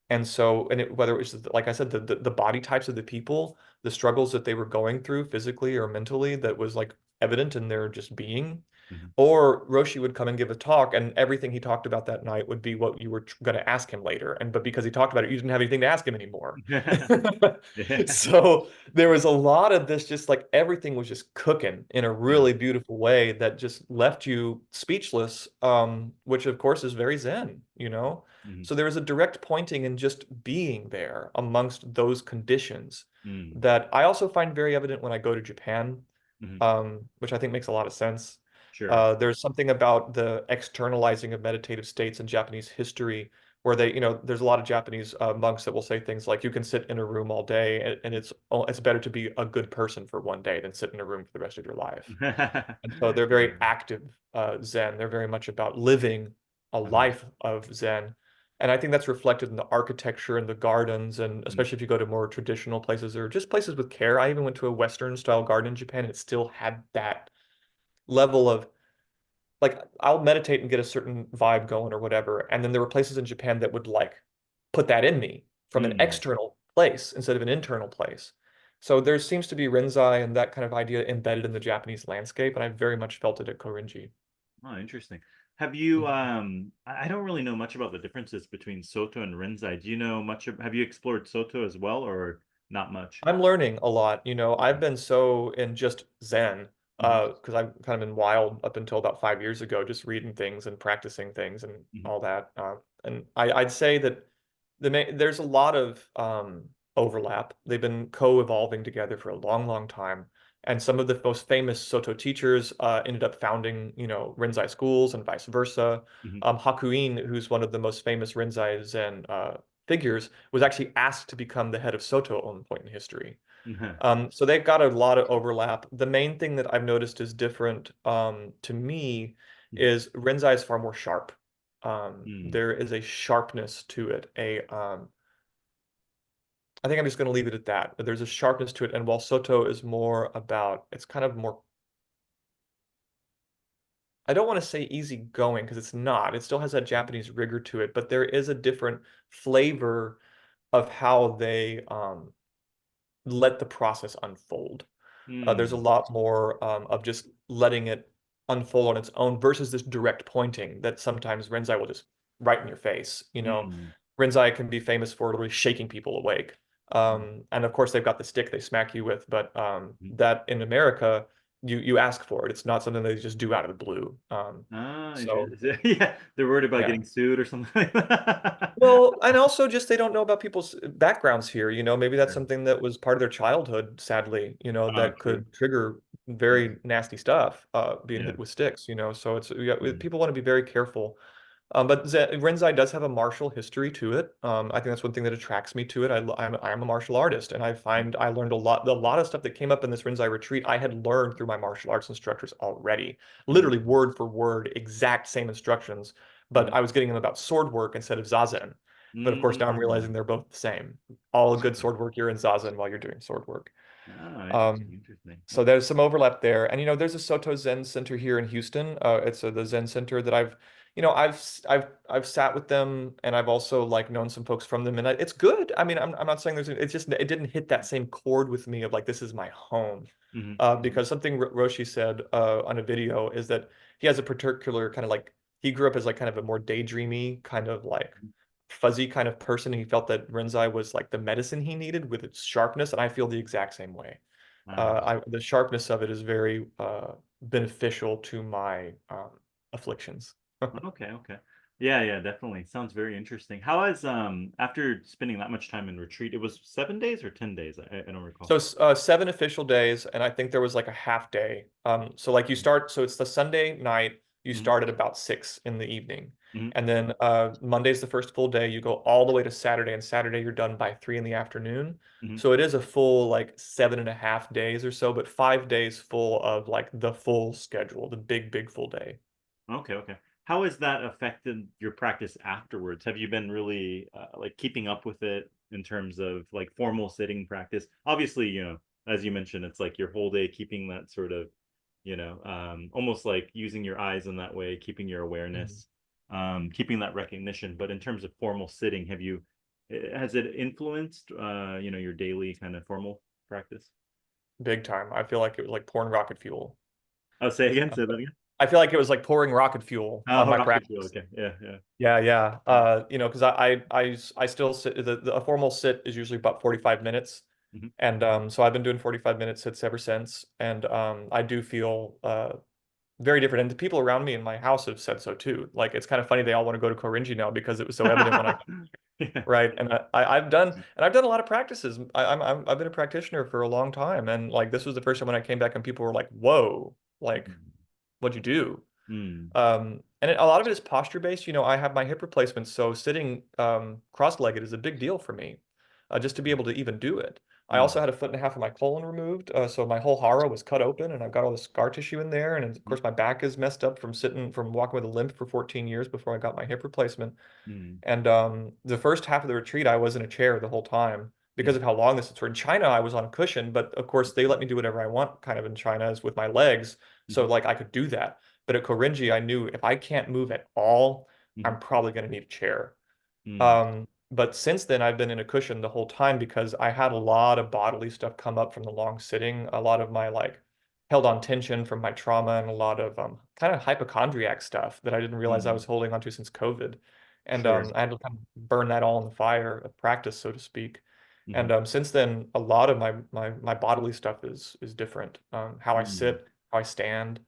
And so, whether it was, like I said, the body types of the people, the struggles that they were going through physically or mentally, that was like evident in their just being, Mhm. or Roshi would come and give a talk, and everything he talked about that night would be what you were going to ask him later. But because he talked about it, you didn't have anything to ask him anymore. Yeah. So there was a lot of this, just like everything was just cooking in a Yeah. really beautiful way that just left you speechless, which of course is very Zen. Mhm. So there was a direct pointing and just being there amongst those conditions Mm. that I also find very evident when I go to Japan, Mhm. which I think makes a lot of sense. Sure. There's something about the externalizing of meditative states in Japanese history where there's a lot of Japanese monks that will say things like, you can sit in a room all day, and it's better to be a good person for one day than sit in a room for the rest of your life. And so they're very Yeah. active Zen. They're very much about living a Uh-huh. life of Zen. And I think that's reflected in the architecture and the gardens, and Mm. especially if you go to more traditional places or just places with care. I even went to a Western style garden in Japan, and it still had that level of, like, I'll meditate and get a certain vibe going or whatever. And then there were places in Japan that would like put that in me from an Mm. external place instead of an internal place. So there seems to be Rinzai and that kind of idea embedded in the Japanese landscape, and I very much felt it at Korinji. Oh, interesting. Have you Mhm. I don't really know much about the differences between Soto and Rinzai. Do you know much have you explored Soto as well or not much? I'm learning a lot. I've Okay. been so in just Zen, Hmm. because I've kind of been wild up until about 5 years ago, just reading things and practicing things and Hmm. all that. And I'd say that there's a lot of overlap. They've been co-evolving together for a long, long time. And some of the most famous Soto teachers ended up founding, Rinzai schools and vice versa. Hmm. Hakuin, who's one of the most famous Rinzai Zen figures, was actually asked to become the head of Soto at one point in history. So they've got a lot of overlap. The main thing that I've noticed is different to me is Rinzai is far more sharp. There is a sharpness to it. I think I'm just going to leave it at that. There's a sharpness to it, and while Soto is more about, it's kind of more. I don't want to say easygoing because it's not. It still has that Japanese rigor to it, but there is a different flavor of how they let the process unfold. There's a Mm. lot more of just letting it unfold on its own versus this direct pointing that sometimes Rinzai will just right in your face. Mm. Rinzai can be famous for literally shaking people awake. And of course, they've got the stick they smack you with, but Mm. that in America, you ask for it. It's not something they just do out of the blue. Ah, So interesting. Yeah, they're worried about yeah. getting sued or something like that. Well, and also just they don't know about people's backgrounds here. Maybe that's Sure. something that was part of their childhood, sadly, Ah, that true. could trigger Mm. very nasty stuff, being Yeah. hit with sticks. So yeah, Mm. people want to be very careful. But Rinzai does have a martial history to it. I think that's one thing that attracts me to it. I'm a martial artist, and I find I learned a lot of stuff that came up in this Rinzai retreat. I had learned through my martial arts instructors already, literally Mm. word for word, exact same instructions. But Mm. I was getting them about sword work instead of zazen. But of course, now I'm realizing Mm. they're both the same. All good sword work, you're in zazen while you're doing sword work. Ah, Um, interesting, interesting. so Okay. there's some overlap there, and there's a Soto Zen Center here in Houston. It's the Zen Center that I've sat with them, and I've also like known some folks from them, and it's good. I mean, I'm not saying it's just it didn't hit that same chord with me of like this is my home, Hmm. because something Roshi said on a video is that he has a particular kind of like he grew up as like kind of a more daydreamy kind of like fuzzy kind of person. He felt that Rinzai was like the medicine he needed with its sharpness, and I feel the exact same way. Ah, The sharpness of it is very beneficial to my afflictions. okay, okay. Yeah, yeah, definitely. Sounds very interesting. How has after spending that much time in retreat, it was 7 days or 10 days? I don't recall. So 7 official days, and I think there was like a half day. So like you start, so it's the Sunday night. You Hmm. start at about 6 in the evening, Hmm. and then Monday's the first full day. You go all the way to Saturday, and Saturday you're done by 3 in the afternoon. Hmm. So it is a full like 7.5 days or so, but 5 days full of like the full schedule, the big, big full day. Okay, okay. How has that affected your practice afterwards? Have you been really like keeping up with it in terms of like formal sitting practice? Obviously, as you mentioned, it's like your whole day keeping that sort of, almost like using your eyes in that way, keeping your Mhm. awareness, keeping that recognition. But in terms of formal sitting, has it influenced, your daily kind of formal practice? Big time. I feel like it was like pouring rocket fuel. I'll say again, say that again. I feel like it was like pouring rocket fuel on Oh, my rocket fuel. practice. Okay. Yeah, yeah. Yeah, yeah. Mm. Because I still sit. A formal sit is usually about 45 minutes, Mhm. and so I've been doing 45-minute sits ever since, and I do feel very different. And the people around me in my house have said so too. Like it's kind of funny they all want to go to Korinji now because it was so evident when I Yeah. right. And I've done a lot of practices. I've been a practitioner for a long time, and like this was the first time when I came back and people were like, "Whoa, like what'd you do?" Mm. And a lot of it is posture based. I have my hip replacement, so sitting cross-legged is a big deal for me, just to be able to even do it. I also Mm. had a foot and a half of my colon removed, so my whole hara was cut open, and I've got all the scar tissue in there. And of Mm. course, my back is messed up from walking with a limp for 14 years before I got my hip replacement. Mm. And the first half of the retreat, I was in a chair the whole time because Mm. of how long this is for. In China, I was on a cushion, but of course, they let me do whatever I want kind of in China is with my legs. So Mhm. like I could do that. But at Korinji, I knew if I can't move at all, Mhm. I'm probably going to need a chair. Mm. But since then, I've been in a cushion the whole time because I had a lot of bodily stuff come up from the long sitting, a lot of my like held on tension from my trauma, and a lot of kind of hypochondriac stuff that I didn't realize I Mm. was holding onto since COVID. And Sure. I had to kind of burn that all in the fire of practice, so to speak. And Mhm. since then, a lot of my bodily stuff is different. How I Mm. sit, how I stand.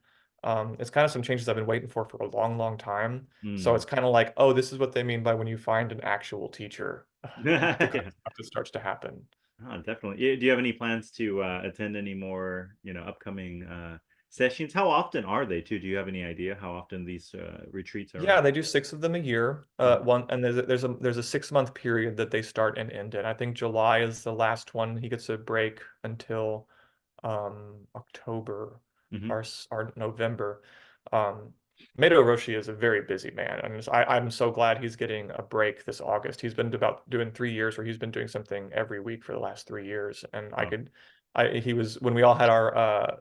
It's kind of some changes I've been waiting for a long, long time. So Mm. it's kind of like, oh, this is what they mean by when you find an actual teacher. the kind Yeah. of stuff that starts to happen. Oh, definitely. Yeah, do you have any plans to attend any more, upcoming sessions? How often are they too? Do you have any idea how often these retreats are on? Yeah, they do 6 of them a year. Mhm. And there's a 6 month period that they start and end in. I think July is the last one. He gets a break until October Mhm. or November. Um, Meido Roshi is a very busy man, and I'm so glad he's getting a break this August. He's been about doing 3 years where he's been doing something every week for the last 3 years, and Wow. he was when we all had our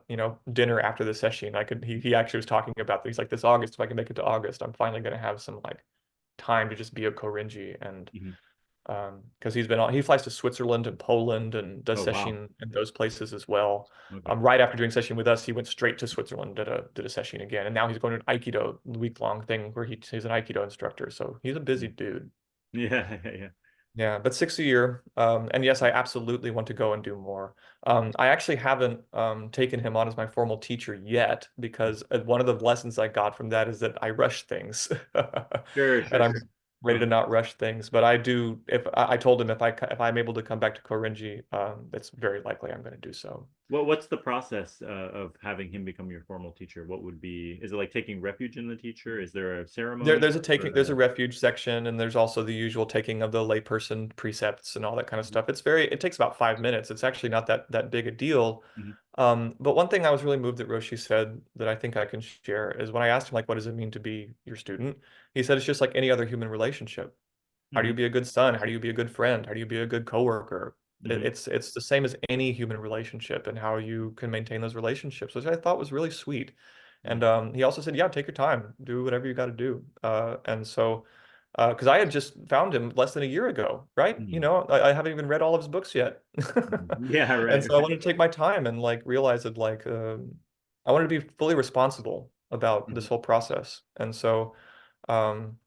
dinner after the session. He actually was talking about this. He's like, this August, if I can make it to August, I'm finally going to have some like time to just be a Korinji. And Mhm. because he flies to Switzerland and Poland and does Oh, wow. session in those places as well. Okay. Right after doing session with us, he went straight to Switzerland, did a session again, and now he's going to an Aikido week-long thing where he's an Aikido instructor. So he's a busy Mhm. dude. Yeah, yeah, yeah. Yeah, but 6 a year. And yes, I absolutely want to go and do more. I actually haven't taken him on as my formal teacher yet because one of the lessons I got from that is that I rush things, Sure, and sure, I'm sure. ready Uh, to not rush things. But I do. If I told him if I'm able to come back to Korinji, it's very likely I'm going to do so. what's the process of having him become your formal teacher? What would be, is it like taking refuge in the teacher? Is there a ceremony There's or a refuge section, and there's also the usual taking of the layperson precepts and all that kind of stuff. It takes about 5 minutes. It's actually not that big a deal. Mhm. But one thing I was really moved that Roshi said that I think I can share is when I asked him, like, what does it mean to be your student? He said it's just like any other human relationship. How do you Mhm. be a good son? How do you be a good friend? How do you be a good coworker? Mhm. It's the same as any human relationship and how you can maintain those relationships, which I thought was really sweet. Yeah. And he also said, yeah, take your time, do whatever you got to do. And so, because I had just found him less than a year ago, right? Mhm. I haven't even read all of his books yet. Mhm. Yeah, And right, so I right. wanted to take my time and like realize that like I wanted to be fully responsible about this Mhm. whole process. And so, um,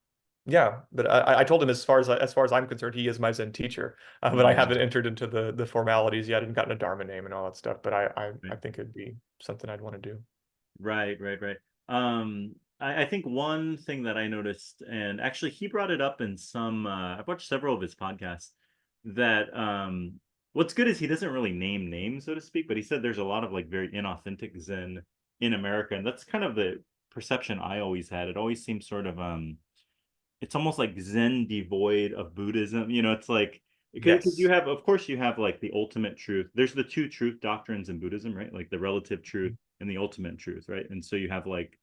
yeah, but I told him as far as I'm concerned, he is my Zen teacher. But I Yeah, haven't entered into the formalities yet and gotten a Dharma name and all that stuff. But I right. think it'd be something I'd want to do. Right, right, right. I think one thing that I noticed, and actually he brought it up in some, I've watched several of his podcasts, that what's good is he doesn't really name names, so to speak, but he said there's a lot of like very inauthentic Zen in America, and that's kind of the perception I always had. It always seems sort of it's almost like Zen devoid of Buddhism. It's like because you Yes. have, of course, you have like the ultimate truth. There's the two truth doctrines in Buddhism, right? Like the relative truth and the ultimate truth, right? And so you have like,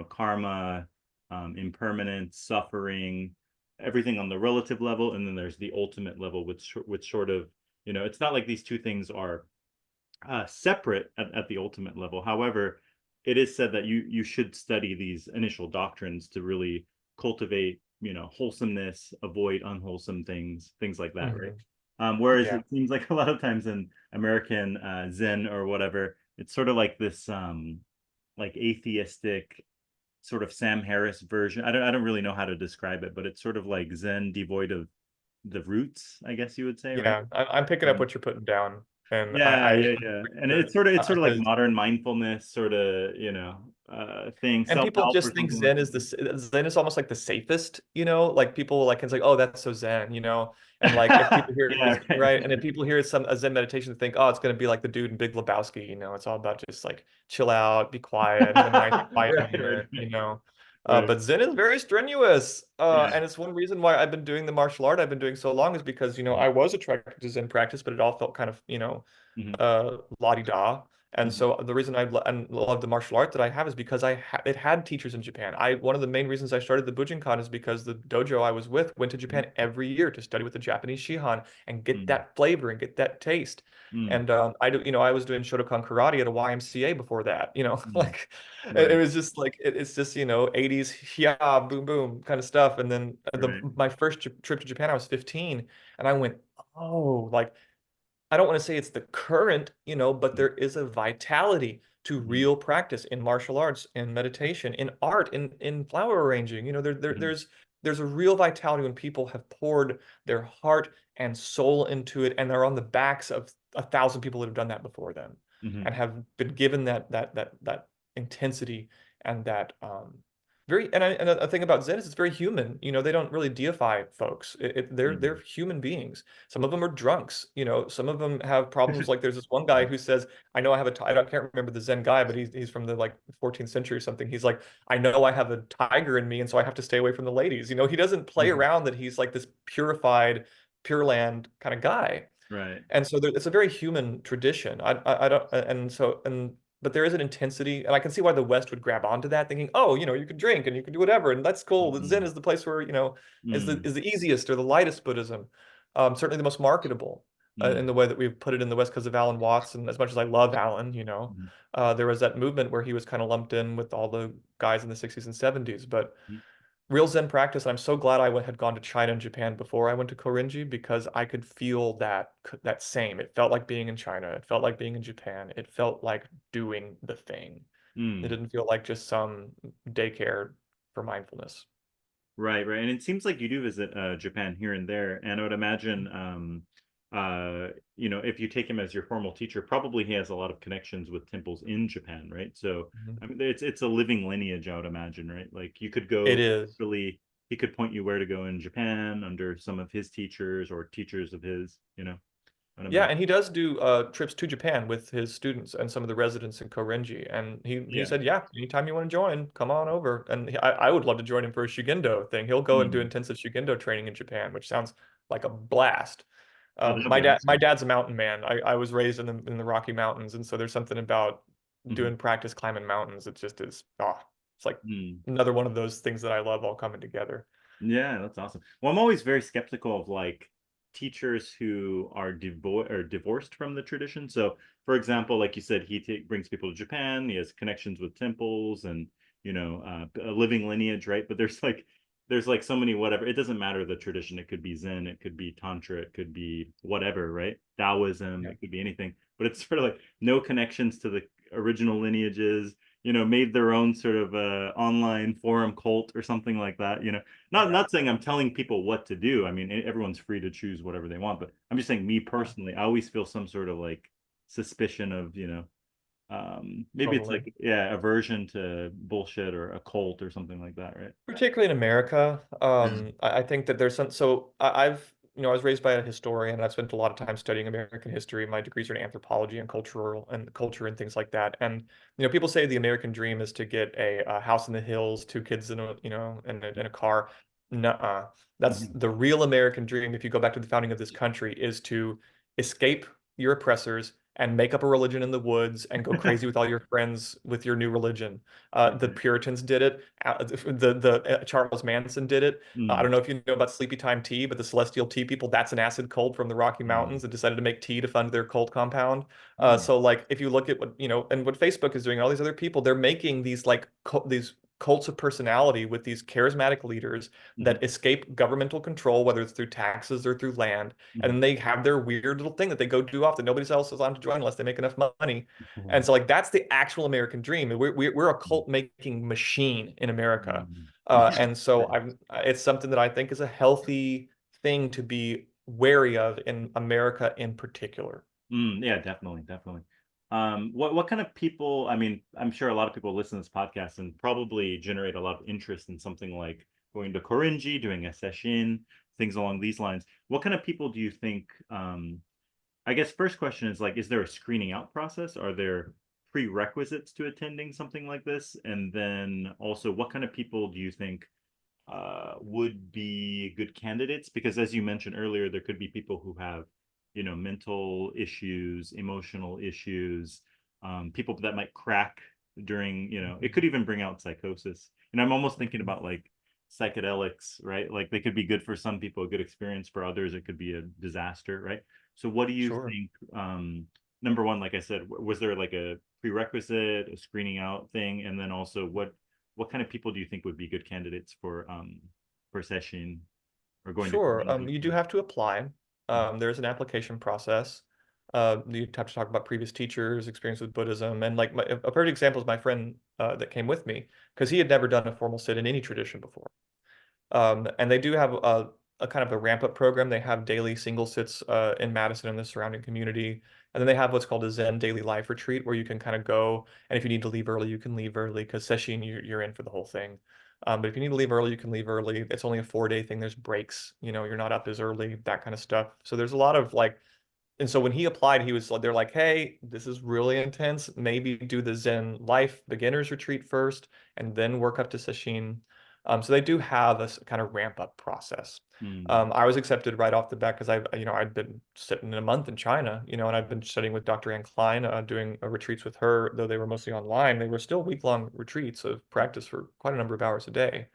karma, impermanence, suffering, everything on the relative level, and then there's the ultimate level, which sort of, it's not like these two things are separate at the ultimate level. However, it is said that you should study these initial doctrines to really cultivate, wholesomeness, avoid unwholesome things like that, right? Hmm. Whereas Yeah. it seems like a lot of times in American Zen or whatever, it's sort of like this like atheistic sort of Sam Harris version. I don't really know how to describe it, but it's sort of like Zen devoid of the roots, I guess you would say, right? Yeah. I'm picking up Um, what you're putting down, and yeah, yeah, yeah. And it's sort of like because modern mindfulness sort of, thing, and people self-help or just think something like that. Zen is almost like the safest, like people like can say, oh, that's so Zen, and like if people hear Yeah, right. right, and if people hear a Zen meditation, they think, oh, it's going to be like the dude in Big Lebowski, it's all about just like chill out, be quiet, have a nice quiet Right, right, moment. right. But Zen is very strenuous, Yeah. and it's one reason why I've been doing the martial art I've been doing so long is because I was attracted to Zen practice, but it all felt kind of Mhm, la-di-da. And mhm, so the reason and love the martial art that I have is because it had teachers in Japan. One of the main reasons I started the Bujinkan is because the dojo I was with went to mhm, Japan every year to study with the Japanese Shihan and get mhm, that flavor and get that taste. mhm, And I was doing Shotokan karate at a YMCA before that. mhm. Like it Right, was just like it's just 80s yeah boom boom kind of stuff. And then right. my first trip to Japan I was 15, and I went, oh, like I don't want to say it's the current, but Mhm, there is a vitality to mhm, real practice in martial arts, in meditation, in art, in flower arranging. mhm, There's a real vitality when people have poured their heart and soul into it, and they're on the backs of 1,000 people that have done that before them, mhm, and have been given that intensity and that Very, and a thing about Zen is it's very human. You know, they don't really deify folks. They're Mhm. human beings. Some of them are drunks. You know, some of them have problems. Like there's this one guy who says, "I know I have a I can't remember the Zen guy, but he's from the like 14th century or something. He's like, I know I have a tiger in me, and so I have to stay away from the ladies." You know, he doesn't play Mhm. around that he's like this purified, pure land kind of guy. Right. And so it's a very human tradition. I don't, but there is an intensity, and I can see why the West would grab onto that, thinking, oh, you know, you can drink and you can do whatever, and that's cool. The Zen Mm, is the place where, you know, mm, is the easiest or the lightest Buddhism, certainly the most marketable in mm, the way that we've put it in the West because of Alan Watts. And as much as I love Alan, you know, mm, there was that movement where he was kind of lumped in with all the guys in the 60s and 70s, but mm. real Zen practice. I'm so glad had gone to China and Japan before I went to Korinji because I could feel that same. It felt like being in China. It felt like being in Japan. It felt like doing the thing. It Mm. didn't feel like just some daycare for mindfulness. Right, right. And it seems like you do visit Japan here and there. And I would imagine if you take him as your formal teacher, probably he has a lot of connections with temples in Japan, right? So Mhm. I mean it's a living lineage, I would imagine, right? Like you could It go is. really he could point you where to go in Japan under some of his teachers or teachers of his, I would Yeah, imagine. and he does do trips to Japan with his students and some of the residents in Korenji. And he Yeah. said, yeah, anytime you want to join, come on over. And I would love to join him for a Shugendo thing. He'll go and do Mm. intensive Shugendo training in Japan, which sounds like a blast. Oh, that'd be My awesome. dad's a mountain man. I was raised in the Rocky Mountains, and so there's something about Mhm. doing practice climbing mountains. It just is, it's like Mm. another one of those things that I love all coming together. Yeah, that's awesome. Well, I'm always very skeptical of like teachers who are divorced from the tradition. So, for example, like you said, brings people to Japan. He has connections with temples and a living lineage, right? But there's like so many whatever. It doesn't matter the tradition. It could be Zen, it could be Tantra, it could be whatever, right? Taoism, Yeah, it could be anything. But it's sort of like no connections to the original lineages. Made their own sort of online forum cult or something like that. Not yeah, not saying I'm telling people what to do. I mean, everyone's free to choose whatever they want, but I'm just saying me yeah, personally, I always feel some sort of like suspicion of, maybe it's totally. like, yeah, aversion to bullshit or a cult or something like that, right? Particularly in America, Yeah. I think that there's some. So I was raised by a historian, and I spent a lot of time studying American history. My degrees are in anthropology and culture and things like that. And people say the American dream is to get a house in the hills, two kids in a car. Nuh-uh. That's Mhm. the real American dream. If you go back to the founding of this country, is to escape your oppressors and make up a religion in the woods and go crazy with all your friends with your new religion. The Right. Puritans did it. Charles Manson did it. I Mm, don't know if you know about Sleepy Time Tea, but the Celestial Tea people, that's an acid cult from the Rocky mm, Mountains that decided to make tea to fund their cult compound. mm, So like if you look at and what Facebook is doing, all these other people, they're making these like these cults of personality with these charismatic leaders mhm, that escape governmental control, whether it's through taxes or through land. And mhm, then they have their weird little thing that they go do off that nobody else is on to join unless they make enough money. And mhm, so like that's the actual American dream. We're a mhm, cult making machine in America. mm. And so it's something that I think is a healthy thing to be wary of in America in particular. Yeah, definitely, definitely. What kind of people? I mean, I'm sure a lot of people listen to this podcast and probably generate a lot of interest in something like going to Korinji, doing a sesshin, things along these lines. What kind of people do you think? I guess first question is like, is there a screening out process? Are there prerequisites to attending something like this? And then also, what kind of people do you think would be good candidates? Because as you mentioned earlier, there could be people who have, mental issues, emotional issues, people that might crack during, it could even bring out psychosis. And I'm almost thinking Mhm. about like psychedelics, right? Like they could be good for some people, a good experience for others, it could be a disaster, right? So what do you Sure. think? Number one, like I said, was there like a prerequisite, a screening out thing? And then also what kind of people do you think would be good candidates for session or going to Sure. Korinji? You do have to apply. Mhm. There's an application process. You have to talk about previous teachers, experience with Buddhism, and like a perfect example is my friend that came with me because he had never done a formal sit in any tradition before. And they do have a kind of a ramp up program. They have daily single sits in Madison and the surrounding community. And then they have what's called a Zen daily life retreat where you can kind of go. And if you need to leave early, you can leave early because session, you're in for the whole thing. But if you need to leave early, you can leave early. It's only a 4-day thing. There's breaks, you're not up as early, that kind of stuff. So there's a lot of like, and so when he applied, he was like, they're like, hey, this is really intense. Maybe do the Zen Life beginners retreat first and then work up to Sesshin. So they do have a kind of ramp up process. Mm. I was accepted right off the bat because I'd been sitting in a month in China, and I've been studying with Dr. Ann Klein, doing retreats with her, though they were mostly online. They were still week-long retreats of practice for quite a number of hours a day.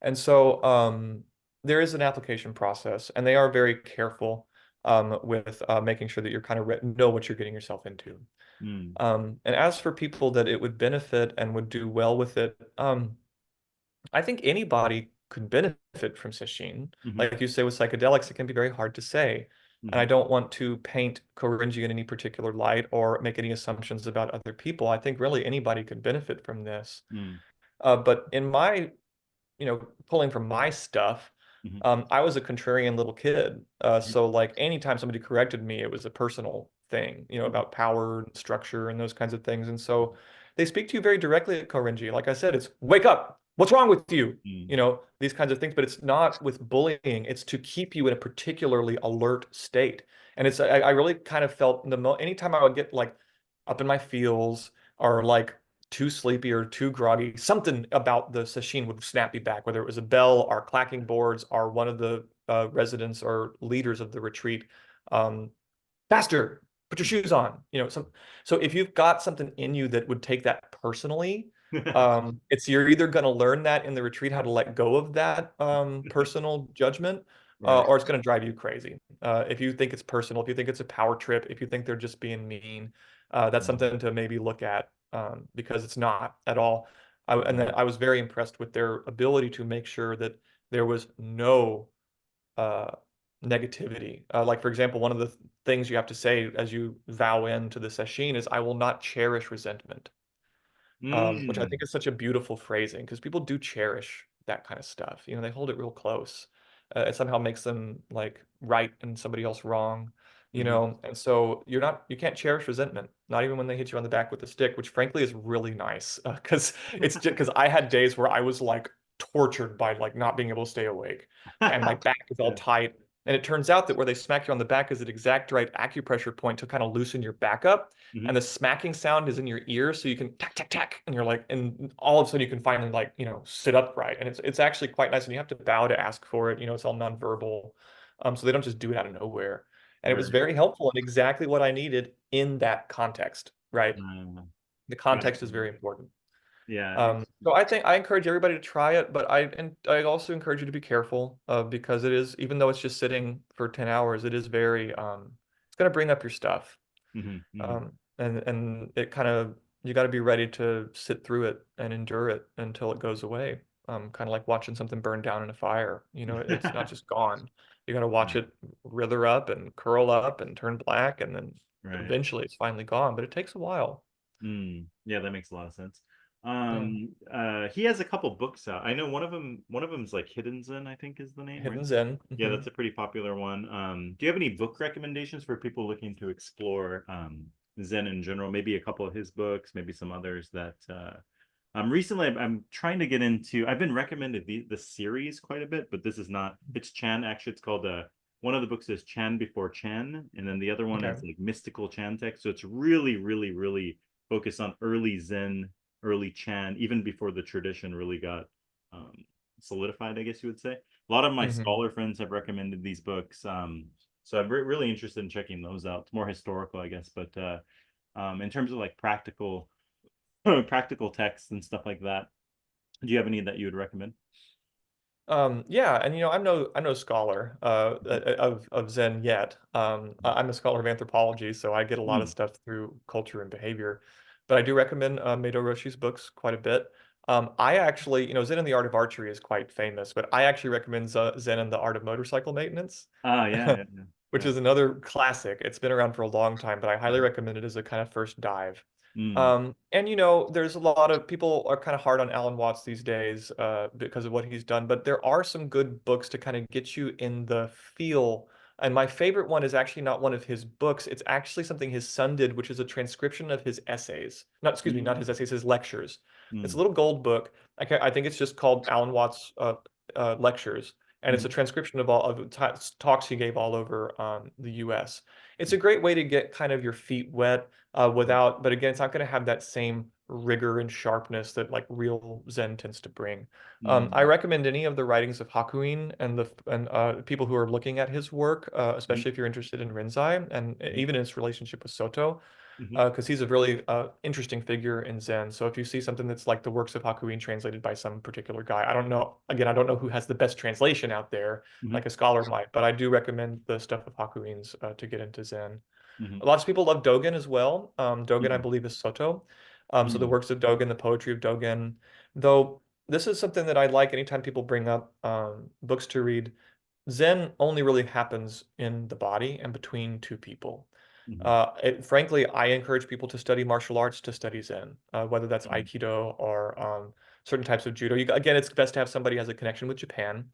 And so there is an application process, and they are very careful with making sure that you're kind of know what you're getting yourself into. Mm. And as for people that it would benefit and would do well with it, I think anybody could benefit from sesshin. Mhm. Like you say, with psychedelics, it can be very hard to say. And I Mhm. don't want to paint Korinji in any particular light or make any assumptions about other people. I think really anybody could benefit from this. Mm. But in my pulling from my stuff, Mhm. I was a contrarian little kid. Mhm. So like anytime somebody corrected me, it was a personal thing, Mhm. about power and structure and those kinds of things. And so they speak to you very directly at Korinji. Like I said, it's wake up. What's wrong with you? Mm. These kinds of things, but it's not with bullying. It's to keep you in a particularly alert state. And I really kind of felt anytime I would get like up in my feels or like too sleepy or too groggy, something about the sesshin would snap me back, whether it was a bell, our clacking boards, or one of the residents or leaders of the retreat. Um, Faster, put your shoes on. So if you've got something in you that would take that personally, it's you're either going to learn that in the retreat how to let go of that personal judgment, Right. or it's going to drive you crazy. If you think it's personal, if you think it's a power trip, if you think they're just being mean, that's Mm. something to maybe look at, because it's not at all. And then Mm. I was very impressed with their ability to make sure that there was no uh, negativity. Like, for example, one of the things you have to say as you vow into the sesshin is, I will not cherish resentment, which I Mm. think is such a beautiful phrasing because people do cherish that kind of stuff. They hold it real close. It somehow makes them like right and somebody else wrong. Mhm. And so you can't cherish resentment, not even when they hit you on the back with a stick, which frankly is really nice because it's just because I had days where I was like tortured by like not being able to stay awake and my back is all Yeah. tight. And it turns out that where they smack you on the back is at exact right acupressure point to kind of loosen your back up, and Mhm. the smacking sound is in your ear, so you can tack tack tack, and you're like, and all of a sudden you can finally like sit upright, and it's actually quite nice, and you have to bow to ask for it. It's all nonverbal, so they don't just do it out of nowhere, and it was Right. very helpful and exactly what I needed in that context. Right, the context is Gotcha. very important. Yeah. So I think I encourage everybody to try it, but I also encourage you to be careful, because it is, even though it's just sitting for 10 hours, it is very it's going to bring up your stuff. Mhm. Mhm. And it kind of, you got to be ready to sit through it and endure it until it goes away. Kind of like watching something burn down in a fire. It's not just gone. You got to watch Right. it wither up and curl up and turn black, and then Right. eventually it's finally gone. But it takes a while. Mm. Yeah, that makes a lot of sense. Yeah. He has a couple books out. I know one of them's like Hidden Zen, I think is the name, right? Hidden Zen. Yeah, that's a pretty popular one. Do you have any book recommendations for people looking to explore Zen in general? Maybe a couple of his books, maybe some others that recently I'm trying to get into. I've been recommended the series quite a bit, but this is not. It's Chan actually. It's called one of the books is Chan Before Chan, and then the other one Okay. is like Mystical Chan text. So it's really, really, really focused on early Zen, early Chan, even before the tradition really got um, solidified, I guess you would say. A lot of my hmm scholar friends have recommended these books. So I'm really interested in checking those out. It's more historical, I guess, but in terms of like practical practical texts and stuff like that, do you have any that you would recommend? Yeah, and I'm no scholar of Zen yet. I'm a scholar of anthropology, so I get a lot of Mm. stuff through culture and behavior. But I do recommend Meido Roshi's books quite a bit. I actually, Zen and the Art of Archery is quite famous, but I actually recommend Zen and the Art of Motorcycle Maintenance, Ah, yeah, yeah, yeah. which Yeah. is another classic. It's been around for a long time, but I highly Mhm. recommend it as a kind of first dive. Mm. And there's a lot of people are kind of hard on Alan Watts these days, because of what he's done, but there are some good books to kind of get you in the feel. And my favorite one is actually not one of his books. It's actually something his son did, which is a transcription of his essays. Not, excuse me, not his Mm. essays, his lectures. It's a Mm, little gold book. I think it's just called Alan Watts Lectures, and it's a mhm, transcription of all of the talks he gave all over the U.S. It's a mhm, great way to get kind of your feet wet without, but again, it's not going to have that same rigor and sharpness that like real Zen tends to bring. I mm, recommend any of the writings of Hakuin and the and people who are looking at his work, mhm, especially if you're interested in Rinzai and mhm, even his relationship with Soto, mhm, because he's a really interesting figure in Zen. So if you see something that's like the works of Hakuin translated by some particular guy, I don't know. Again, I don't know who has the best translation out there, mhm, like a scholar might, but I do recommend the stuff of Hakuin's to get into Zen. mhm, Lots of people love Dogen as well. Dogen, I mhm, believe, is Soto. So the mhm, works of Dogen, the poetry of Dogen, though this is something that I like anytime people bring up books to read. Zen only really happens in the body and between two people. mhm, Frankly, I encourage people to study martial arts to study Zen, whether that's mhm, Aikido or certain types of judo. Again, it's best to have somebody who has a connection with Japan.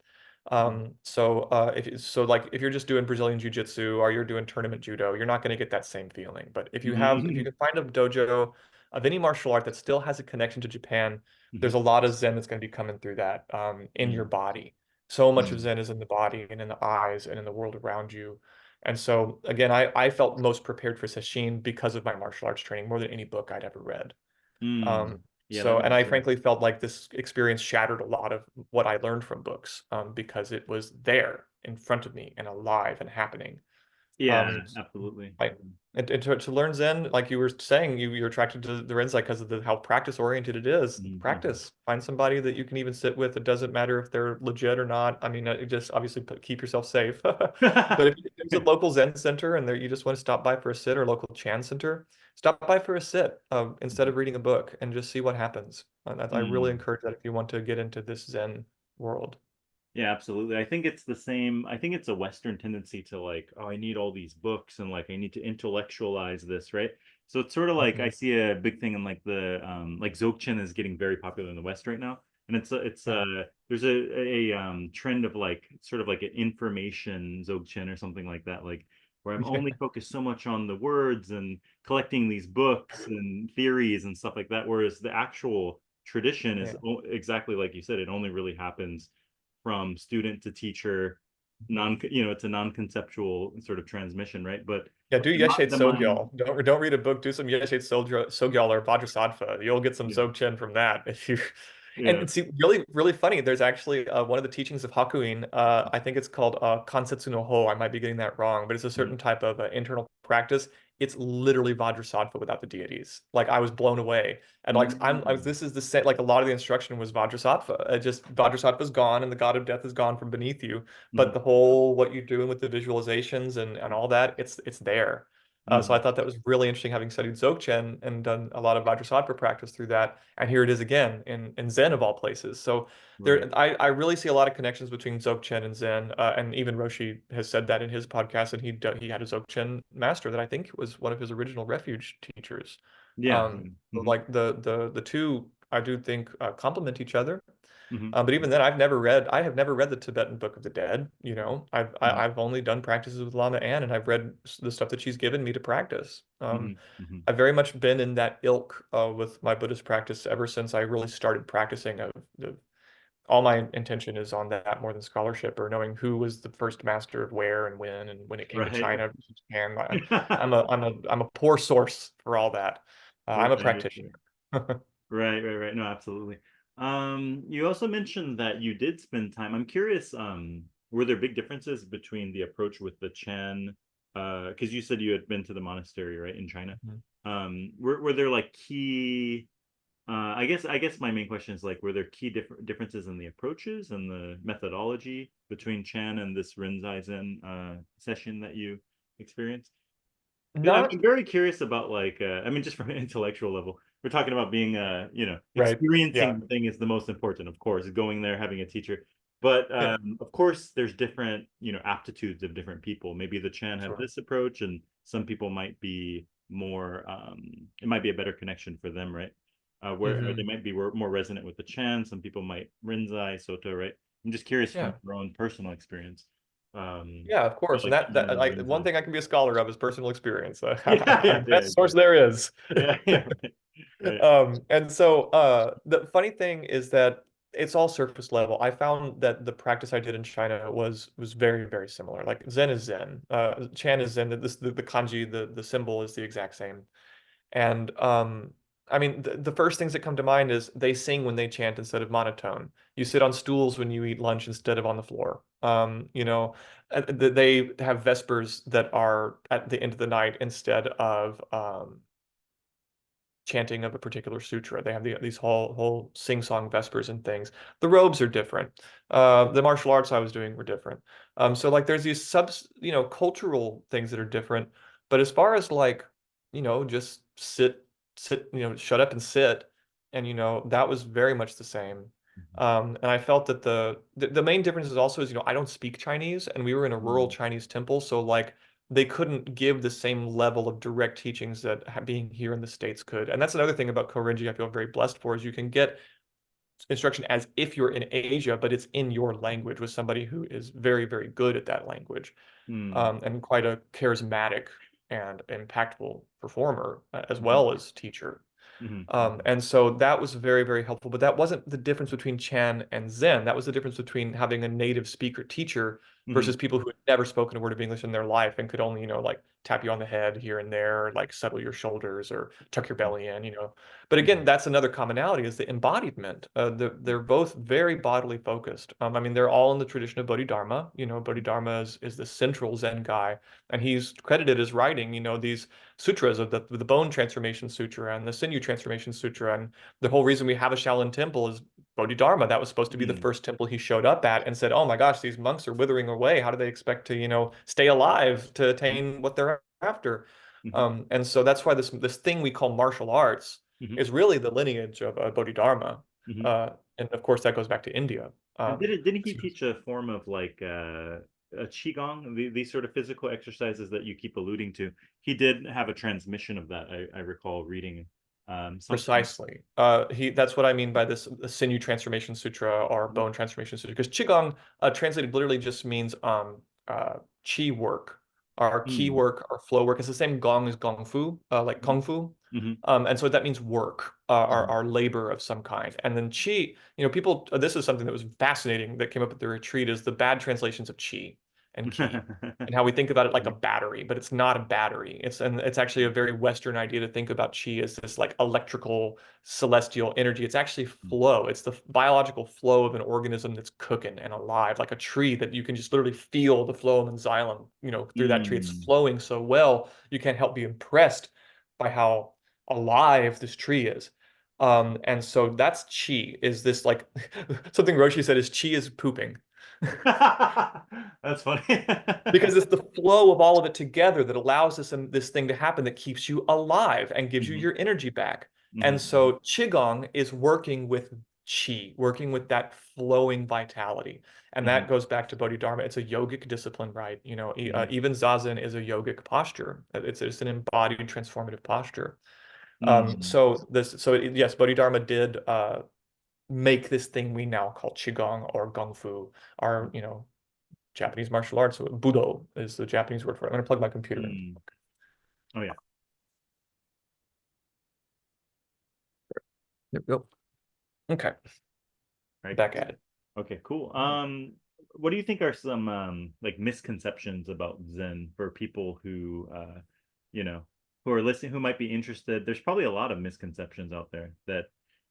Like if you're just doing Brazilian Jiu-Jitsu or you're doing tournament judo, you're not going to get that same feeling. But if you mhm, can find a dojo of any martial art that still has a connection to Japan, there's mhm, a lot of Zen that's going to be coming through that in your mhm, body. So much of mhm, Zen is in the body and in the eyes and in the world around you. And so again, I felt most prepared for Sesshin because of my martial arts training more than any book I'd ever read. mm. Yeah, that And makes I sense. frankly felt like this experience shattered a lot of what I learned from books because it was there in front of me and alive and happening. Yeah, Um, absolutely. I and to learn Zen, like you were saying, you're attracted to the Rinzai because of how practice oriented it is. Mhm, Practice. Find somebody that you can even sit with. It doesn't matter if they're legit or not. I mean, it just obviously keep yourself safe. But if there's a local Zen center and there you just want to stop by for a sit or local Chan center, stop by for a sit instead mhm. of reading a book and just see what happens. I really Mm. encourage that if you want to get into this Zen world. Yeah, absolutely. I think it's the same. I think it's a Western tendency to like, oh, I need all these books and like I need to intellectualize this, right? So it's sort of like I Mhm. see a big thing in like Dzogchen is getting very popular in the West right now. And Yeah. there's a trend of like sort of like an information Dzogchen or something like that, like where I'm only Yeah. focused so much on the words and collecting these books and theories and stuff like that. Whereas the actual tradition is Yeah. exactly like you said, it only really happens from student to teacher, Mhm. it's a non-conceptual sort of transmission, right? But Yeah, do Yeshe the mind. Sogyal. Don't read a book. Do some Yeshe Sogyal or Vajrasattva. You'll get some Yeah, Dzogchen from that if you. yeah. And see, really funny. There's actually one of the teachings of Hakuin. I think it's called Kansetsu no Ho. I might be getting that wrong, but it's a Mhm, certain type of internal practice. It's literally Vajrasattva without the deities. Like I was blown away, and like mhm, this is the same. Like a lot of the instruction was Vajrasattva. Just Vajrasattva's gone, and the god of death is gone from beneath you. But mhm, the whole what you're doing with the visualizations and all that, it's there. So I mhm. thought that was really interesting, having studied Dzogchen and done a lot of Vajrasattva practice through that. And here it is again in Zen of all places. So Right. I really see a lot of connections between Dzogchen and Zen. And even Roshi has said that in his podcast, and he had a Dzogchen master that I think was one of his original refuge teachers. Yeah. Yeah. So Mhm, like the two I do think complement each other. mhm, But even then, I have never read the Tibetan Book of the Dead. You know, mhm, I've only done practices with Lama Anne, and I've read the stuff that she's given me to practice. mhm, mhm. I've very much been in that ilk with my Buddhist practice ever since I really started practicing. All my intention is on that more than scholarship or knowing who was the first master of where and when it came to Right. China versus Japan. I'm a poor source for all that. I'm a Right. practitioner. Right, right, right. No, absolutely. You also mentioned that you did spend time. I'm curious, were there big differences between the approach with the Chan, because you said you had been to the monastery, right, in China. Were there like key, I guess my main question is like, were there key differences in the approaches and the methodology between Chan and this Rinzai Zen session that you experienced? Because I'm Not very curious about like I mean just from an intellectual level, we're talking about being right. experiencing Yeah, the thing is the most important, of course, going there, having a teacher. But yeah, of course there's different, aptitudes of different people. Maybe the Chan have sure. this approach and some people might be more it might be a better connection for them, right? Where or they Hmm. might be more resonant with the Chan, some people might Rinzai, Soto, right? I'm just curious from Yeah. your own personal experience. Um Yeah, of about course. And like Chan that and like one Rinzai. thing I can be a scholar of is personal experience. Yeah, I'm yeah, the yeah, best source there is. yeah, yeah. Right. And so the funny thing is that it's all surface level. I found that the practice I did in China was very, very similar. Like Zen is Zen. Chan is Zen. The kanji, the symbol is the exact same. And I mean, the first things that come to mind is they sing when they chant instead of monotone. You sit on stools when you eat lunch instead of on the floor. They have vespers that are at the end of the night instead of chanting of a particular sutra. They have these whole sing-song vespers and things. The robes are different. The martial arts I was doing were different. So like there's these cultural things that are different. But as far as like, just sit, shut up and sit, and that was very much the same. And I felt that the main difference is also I don't speak Chinese, and we were in a rural Mm. Chinese temple, so like they couldn't give the same level of direct teachings that being here in the States could. And that's another thing about Korinji I feel very blessed for is you can get instruction as if you're in Asia, but it's in your language with somebody who is very, very good at that language, Mm. and quite a charismatic and impactful performer as Mhm. well as teacher. Mhm. And so that was very, very helpful. But that wasn't the difference between Chan and Zen. That was the difference between having a native speaker teacher Mhm. versus people who had never spoken a word of English in their life and could only, like tap you on the head here and there, or, like settle your shoulders or tuck your Mhm. belly in. But again, Mhm. that's another commonality is the embodiment. They're both very bodily focused. I mean, they're all in the tradition of Bodhidharma. Bodhidharma is the central Zen guy, and he's credited as writing, these sutras of the bone transformation sutra and the sinew transformation sutra. And the whole reason we have a Shaolin temple is Bodhidharma. That was supposed to be the Mhm. first temple he showed up at and said, oh my gosh, these monks are withering away. How do they expect to, stay alive to Mhm. attain what they're after? Mhm. And so that's why this thing we call martial arts Mhm. is really the lineage of Bodhidharma. Mhm. Uh, and of course, that goes back to India. And didn't he So teach a form of like a qigong, these sort of physical exercises that you keep alluding to? He did have a transmission of that. I recall reading something. precisely. That's what I mean by this sinew transformation sutra or Mhm. bone transformation sutra. Because qigong, translated literally just means qi work, or ki Mm. work, or flow work. It's the same gong as gong fu, like Mhm. kung fu. Mhm. And so that means work, Mhm. or labor of some kind. And then qi, people, this is something that was fascinating that came up at the retreat, is the bad translations of qi and ki, and how we think about it like a Mhm. battery, but it's not a battery. It's actually a very Western idea to think about chi as this like electrical celestial energy. It's actually flow. It's the biological flow of an organism that's cooking and alive, like a tree that you can just literally feel the phloem and xylem, through that tree. It's Mm. flowing so well, you can't help be impressed by how alive this tree is. And so that's chi, is this like something Roshi said is chi is pooping. That's funny. Because it's the flow of all of it together that allows this thing to happen that keeps you alive and gives you Mhm. your energy back. And Mhm. so Qigong is working with qi, working with that flowing vitality. And that Mhm. goes back to Bodhidharma. It's a yogic discipline, right? Mhm. Even Zazen is a yogic posture. It's an embodied transformative posture. Mhm. Yes, Bodhidharma did make this thing we now call Qigong or Gong Fu, our, Japanese martial arts. Budo is the Japanese word for it. I'm going to plug my computer in. Mm. Oh yeah. There we go. Okay, Right. back at it. Okay, cool. What do you think are some like misconceptions about Zen for people who you know, who are listening, who might be interested? There's probably a lot of misconceptions out there that,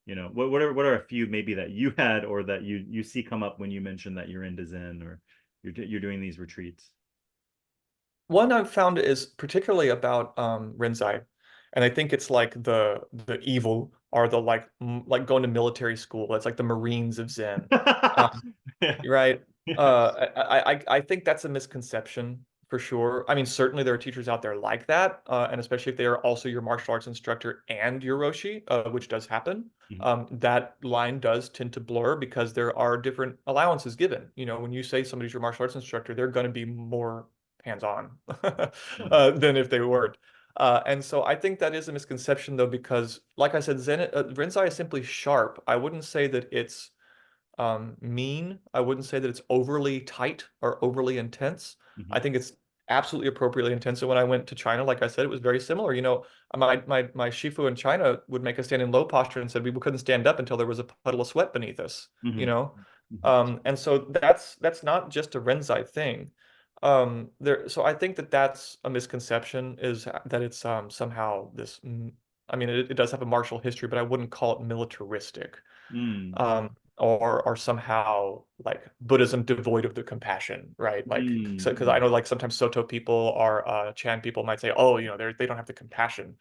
what are a few maybe that you had or that you see come up when you mention that you're into Zen or you're doing these retreats? One I've found is particularly about Rinzai, and I think it's like the evil, or the like going to military school. It's like the Marines of Zen. Um, Yeah. Right. Yeah. I think that's a misconception for sure. I mean, certainly there are teachers out there like that, and especially if they are also your martial arts instructor and your Roshi, which does happen. Mhm. That line does tend to blur because there are different allowances given. When you say somebody's your martial arts instructor, they're going to be more hands-on Mhm. than if they weren't. And so I think that is a misconception, though, because, like I said, Rinzai is simply sharp. I wouldn't say that it's mean. I wouldn't say that it's overly tight or overly intense. I Mhm. think it's absolutely appropriately intense. And when I went to China, like I said, it was very similar. My shifu in China would make us stand in low posture and said we couldn't stand up until there was a puddle of sweat beneath us, you Hmm. know. Hmm. And so that's not just a Rinzai thing. So I think that that's a misconception, is that it's somehow this. I mean, it does have a martial history, but I wouldn't call it militaristic, Mm. or somehow like Buddhism devoid of the compassion, right? Like, so because I Mm. know like sometimes Soto people or Chan people might say, oh, they don't have the compassion,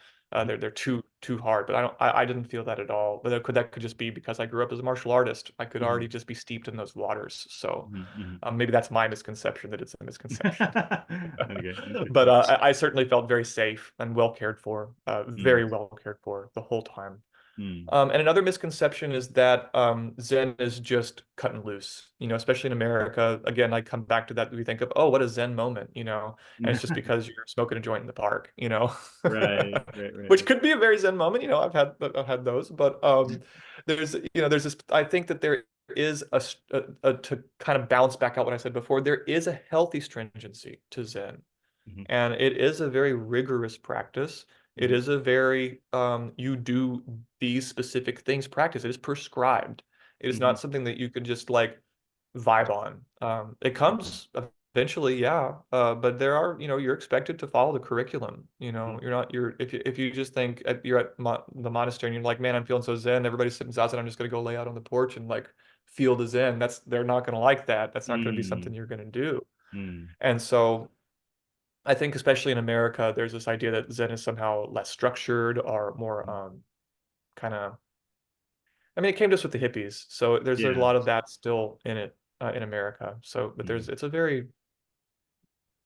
they're too hard. But I didn't feel that at all. But that could just be because I grew up as a martial artist. I could already Mm. just be steeped in those waters. So Mm. maybe that's my misconception, that it's a misconception. Okay, But interesting. I certainly felt very safe and well cared for, Mm. very well cared for the whole time. Mm. And another misconception is that Zen is just cut and loose, especially in America. Again, I come back to that. We think of, oh, what a Zen moment, and it's just because you're smoking a joint in the park, Right, right, right. which could be a very Zen moment. I've had those, but there's this. I think that there is to kind of balance back out what I said before. There is a healthy stringency to Zen, Mhm. and it is a very rigorous practice. It Mhm. is a very you do these specific things practice. It is prescribed. It is not Mhm. something that you can just like vibe on. It Mhm. comes eventually, yeah. But you're expected to follow the curriculum. Mhm. You're if you just think you're at the monastery and you're like, man, I'm feeling so zen. Everybody's sitting zazen. I'm just gonna go lay out on the porch and like feel the zen. They're not gonna like that. That's not gonna be something Mm. you're gonna do. Mm. And so I think especially in America, there's this idea that Zen is somehow less structured or more Mhm. kind of. I mean, it came to us with the hippies, so there's a Yeah. lot of that still in it in America. So, but Mm. it's a very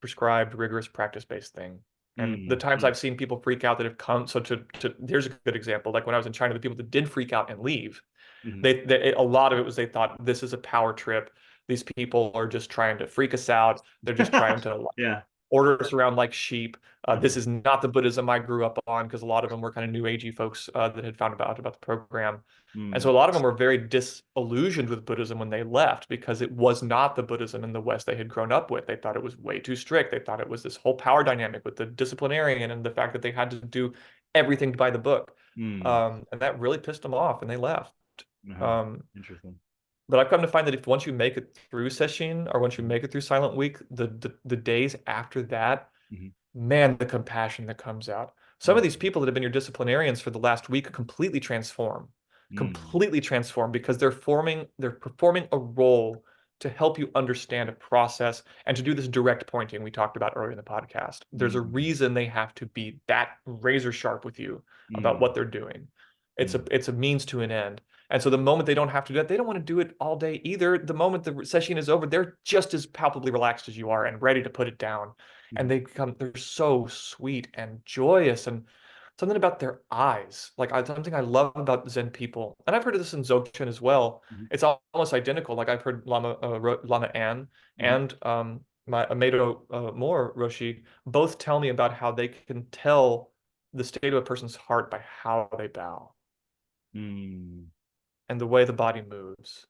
prescribed, rigorous, practice-based thing. And the Mm. times Mm. I've seen people freak out that have come, so to here's a good example. Like when I was in China, the people that did freak out and leave, Mhm. they a lot of it was they thought this is a power trip. These people are just trying to freak us out. They're just trying to Yeah. order us around like sheep. This Uh-huh. is not the Buddhism I grew up on, because a lot of them were kind of new agey folks that had found about the program. And so Mm. a lot of them were very disillusioned with Buddhism when they left, because it was not the Buddhism in the West they had grown up with. They thought it was way too strict. They thought it was this whole power dynamic with the disciplinarian and the fact that they had to do everything by the book. Mm. And that really pissed them off and they left. Uh-huh. Um, Interesting. but I've come to find that if once you make it through Sesshin, or once you Mhm. make it through Silent Week, the days after that, Mhm. man, the compassion that comes out. Some of these people that have been your disciplinarians for the last week Mm. completely transform, because they're performing a role to help you understand a process and to do this direct pointing we talked about earlier in the podcast. There's a Mm. reason they have to be that razor sharp with you about Mm. what they're doing. It's a Mm. it's a means to an end. And so the moment they don't have to do that, they don't want to do it all day either. The moment the session is over, they're just as palpably relaxed as you are and ready to put it down. And Mhm. they're so sweet and joyous, and something about their eyes. Like something I love about Zen people, and I've heard of this in Dzogchen as well. Mhm. It's almost identical. Like I've heard Lama An Mhm. and my Meido Moore Roshi both tell me about how they can tell the state of a person's heart by how they bow Mm. and the way the body moves.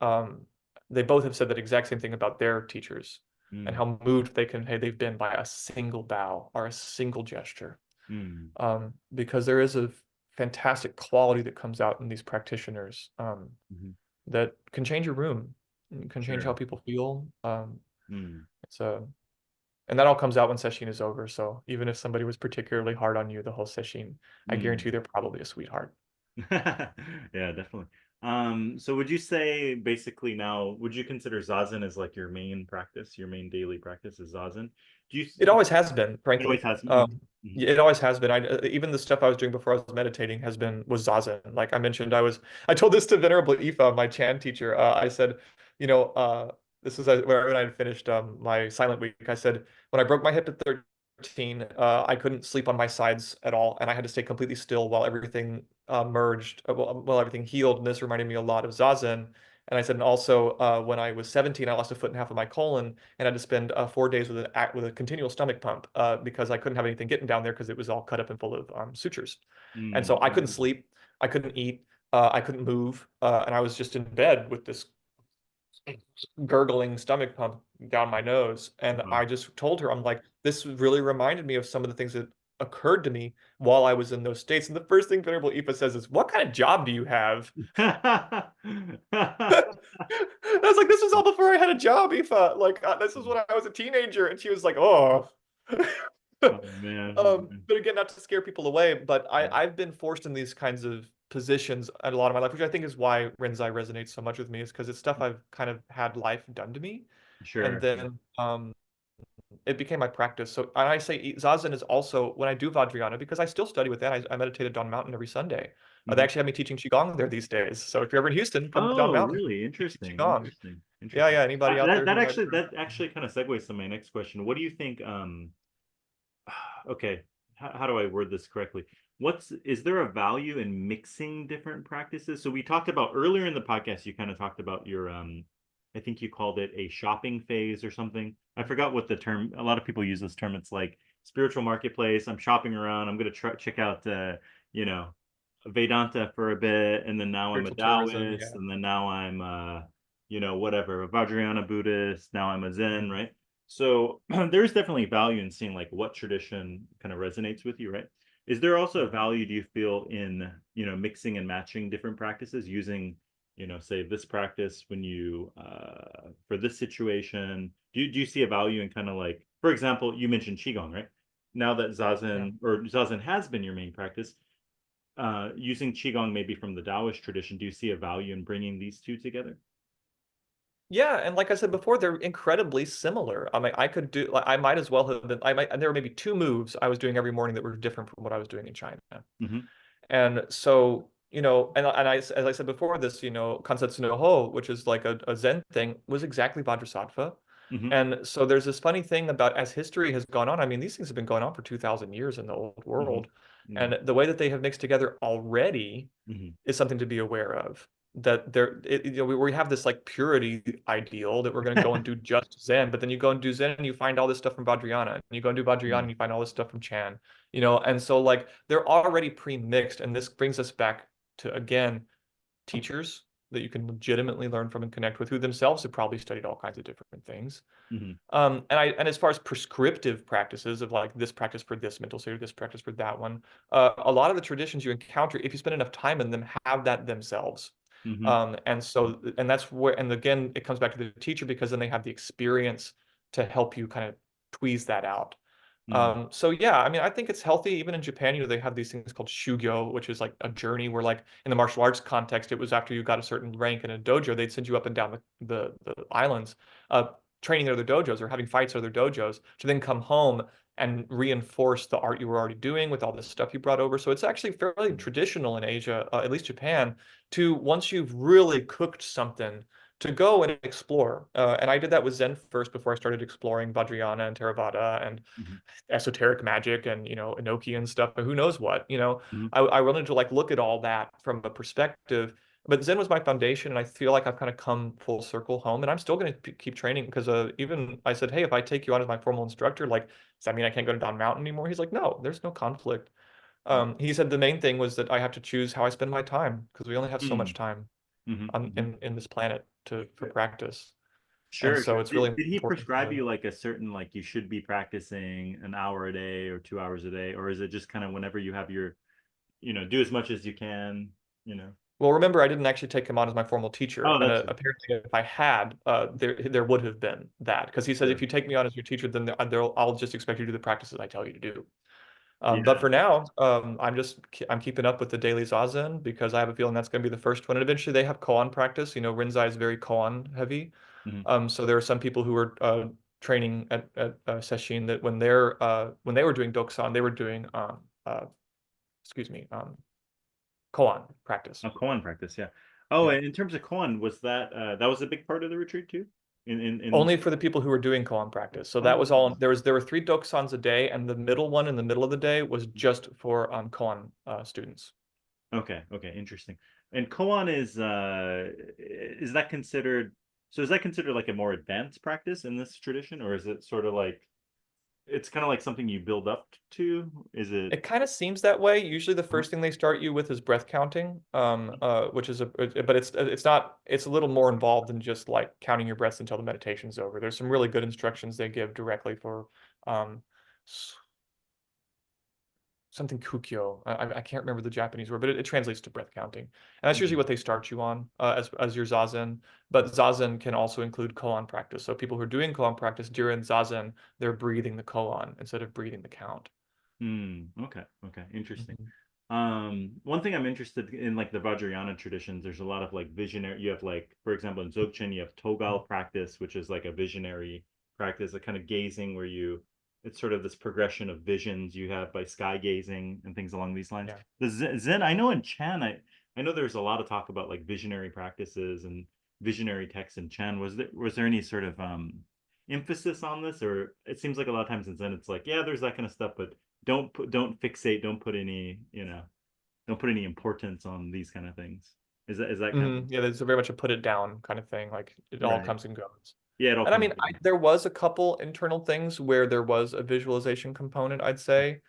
Um, they both have said that exact same thing about their teachers, and Mm. how moved they've been by a single bow or a single gesture. Mm. Because there is a fantastic quality that comes out in these practitioners, Mhm. that can change your room, can change how Sure. people feel. Mm. It's a And that all comes out when session is over. So even if somebody was particularly hard on you the whole session, I guarantee Mm. you they're probably a sweetheart. Yeah, definitely. So would you say basically now, would you consider Zazen as like your main practice, your main daily practice is Zazen? Do you, It always has been, it always frankly. has. Mm. Mhm. Yeah, it always has been. Even the stuff I was doing before I was meditating was zazen. Like I mentioned, I told this to Venerable Ifa, my Chan teacher. I said, you know, this was when I had finished my silent week. I said, when I broke my hip at 13, I couldn't sleep on my sides at all, and I had to stay completely still while everything merged, while everything healed. And this reminded me a lot of zazen. And I said, and also when I was 17, I lost a foot and a half of my colon and had to spend 4 days with a continual stomach pump because I couldn't have anything getting down there because it was all cut up and full of sutures. And so Mm. I couldn't Mm. sleep, I couldn't eat, I couldn't move, and I was just in bed with this gurgling stomach pump down my nose. And Wow. I just told her, I'm like, this really reminded me of some of the things that occurred to me while I was in those states. And the first thing Venerable Aoife says is, what kind of job do you have? I was like, this was all before I had a job, Aoife. Like, this is when I was a teenager. And she was like, oh. Oh man. Oh, man. But again, not to scare people away, but Yeah. I've been forced in these kinds of positions a lot of my life, which I think is why Rinzai resonates so much with me, is because it's stuff I've kind of had life done to me. And Sure. then it became my practice. So and I say Zazen is also when I do Vajrayana, because I still study with that. I meditate at Dawn Mountain every Sunday. They Mhm. actually have me teaching Qigong there these days. So if you're ever in Houston, come to Dawn Oh, Mountain. really? Teach Interesting. Qigong. Interesting. Yeah, Interesting. yeah. Anybody out That there who might. that actually kind of segues to my next question. What do you think? Okay, how do I word this correctly? Is there a value in mixing different practices? So we talked about earlier in the podcast, you kind of talked about your I think you called it a shopping phase or something. I forgot what the term, a lot of people use this term. It's like spiritual marketplace. I'm shopping around. I'm gonna try check out you know, Vedanta for a bit, and then now I'm a Spiritual tourism. Taoist, Yeah. and then now I'm whatever, a Vajrayana Buddhist, now I'm a Zen, Mhm. right? So there's definitely value in seeing like what tradition kind of resonates with you, right? Is there also a Mhm. value, do you feel, in, mixing and matching different practices using, say this practice when you for this situation? Do you see a value in kind of like, for example, you mentioned Qigong, right? Now that Yeah. Zazen has been your main practice, using Qigong maybe from the Taoist tradition, do you see a value in bringing these two together? Yeah, and like I said before, they're incredibly similar. I mean, I could do like I might as well have been. I might, and there were maybe two moves I was doing every morning that were different from what I was doing in China. Hmm. And so, as I said before, this, Kansetsu no Ho, which is like a Zen thing, was exactly Vajrasattva. Hmm. And so there's this funny thing about as history has gone on. I mean, these things have been going on for 2,000 years in the old Hmm. world. Yeah. And the way that they have mixed together already Hmm. is something to be aware of. That we have this like purity ideal that we're going to go and do just Zen, but then you go and do Zen and you find all this stuff from Vajrayana, and you go and do Vajrayana and you find all this stuff from Chan, and so like they're already pre-mixed, and this brings us back to again teachers that you can legitimately learn from and connect with, who themselves have probably studied all kinds of different things. Hmm. And as far as prescriptive practices of like this practice for this mental state or this practice for that one, a lot of the traditions you encounter, if you spend enough time in them, have that themselves. Hmm. And that's where, and again, it comes back to the teacher because then they have the experience to help you kind of tweeze that out. Hmm. So yeah, I mean, I think it's healthy. Even in Japan, they have these things called shugyo, which is like a journey where, like, in the martial arts context, it was after you got a certain rank in a dojo, they'd send you up and down the islands, training at other dojos or having fights at other dojos to then come home and reinforce the art you were already doing with all this stuff you brought over. So it's actually fairly traditional in Asia, at least Japan, to once you've really cooked something, to go and explore. And I did that with Zen first before I started exploring Vajrayana and Theravada and Hmm. esoteric magic and Enochian stuff, but who knows what. Hmm. I wanted to like look at all that from a perspective. But Zen was my foundation, and I feel like I've kind of come full circle home, and I'm still going to keep training because even I said, hey, if I take you on as my formal instructor, like, does that mean I can't go to Don Mountain anymore? He's like, no, there's no conflict. He said the main thing was that I have to choose how I spend my time because we only have so Hmm. much time Hmm. on Hmm. in this planet for practice, and Sure, so sure. it's really Did he important prescribe to. you like a certain, like you should be practicing an hour a day or 2 hours a day, or is it just kind of whenever you have your, do as much as you can, you know? Well, remember, I didn't actually take him on as my formal teacher, Oh, and that's it. apparently, if I had, there would have been that because he says if Sure. you take me on as your teacher, then I'll just expect you to do the practices I tell you to do. But Yeah. for now, I'm keeping up with the daily zazen because I have a feeling that's going to be the first one. And eventually, they have koan practice. Rinzai is very koan heavy. Hmm. So there are some people who are training at Sesshin that when they were doing dokusan, they were doing excuse me, koan practice. Oh, koan practice, yeah. Oh, Yeah. and in terms of koan, was that was a big part of the retreat too? In Only for the people who were doing koan practice. So that Oh, was all. There were three dokusans a day, and the middle one in the middle of the day was just for koan students. okay, okay, interesting. And koan is that considered, so is that considered like a more advanced practice in this tradition, or is it sort of like it's kind of like something you build up to. Is it? It kind of seems that way. Usually the Uh, first thing they start you with is breath counting, which is but it's not, it's a little more involved than just like counting your breaths until the meditation's over. There's some really good instructions they give directly for um something kukyo. I can't remember the Japanese word, but it translates to breath counting. And that's usually mm, what they start you on as your zazen. But zazen can also include koan practice. So people who are doing koan practice during zazen, they're breathing the koan instead of breathing the count. okay, okay, interesting. Mhm. One thing I'm interested in, like the Vajrayana traditions, there's a lot of like visionary. You have like, for example, in Dzogchen, you have Togal practice, which is like a visionary practice, a kind of gazing where you, it's sort of this progression of visions you have by sky gazing and things along these lines. Yeah. The Zen, I know in Chan, I know there's a lot of talk about like visionary practices and visionary texts in Chan. Was there any sort of emphasis on this, or it seems like a lot of times in Zen, it's like, yeah, there's that kind of stuff, but don't fixate, don't put any, don't put any importance on these kind of things. Is that kind of Yeah, there's very much a put it down kind of thing. Like it all right? comes and goes. Yeah, it all And I comes mean, together. there was a couple internal things where there was a visualization component, I'd say.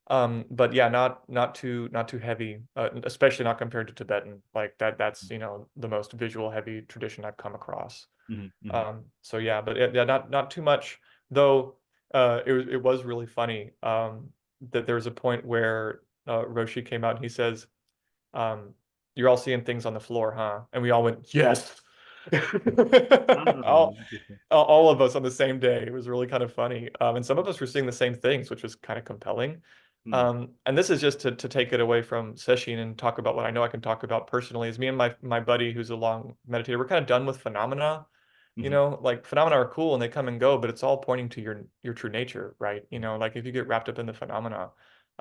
But yeah, not too heavy, especially not compared to Tibetan. Like that's, the most visual heavy tradition I've come across. Hmm, hmm, So yeah, but yeah, not too much. Though it was really funny that there was a point where Roshi came out and he says, um, "You're all seeing things on the floor, huh?" And we all went, "Yes." oh, All, interesting. all of us on the same day. It was really kind of funny. And some of us were seeing the same things, which was kind of compelling. Hmm, And this is just to take it away from Sesshin and talk about what I know I can talk about personally, is me and my buddy who's a long meditator, we're kind of done with phenomena. hmm, Like phenomena are cool and they come and go, but it's all pointing to your true nature, right? Like if you get wrapped up in the phenomena,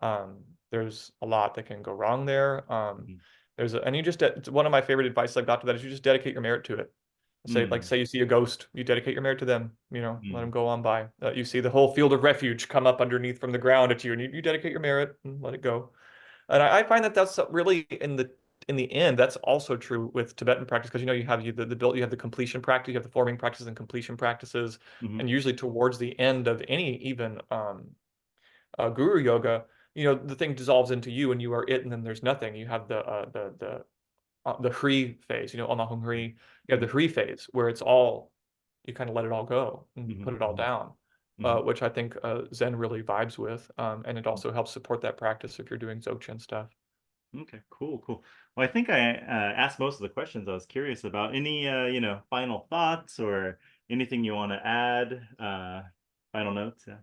um, there's a lot that can go wrong there. hmm, And you just, it's one of my favorite advice I've got to that is you just dedicate your merit to it. hmm, Say you see a ghost, you dedicate your merit to them, let hmm. them go on by. You see the whole field of refuge come up underneath from the ground at you, and you dedicate your merit and let it go. And I find that that's really in the end, that's also true with Tibetan practice because you have the built, you have the completion practice, you have the forming practices and completion practices, Hmm, and usually towards the end of any even guru yoga, the thing dissolves into you and you are it, and then there's nothing. You have the Hri phase, Omahung Hri. You have the hmm, Hri phase where it's all, you kind of let it all go and hmm, put it all down, hmm. which I think Zen really vibes with. And it also helps support that practice if you're doing Dzogchen stuff. Okay, cool, cool. Well, I think I asked most of the questions I was curious about. Any, final thoughts or anything you want to add? Final notes? Yeah.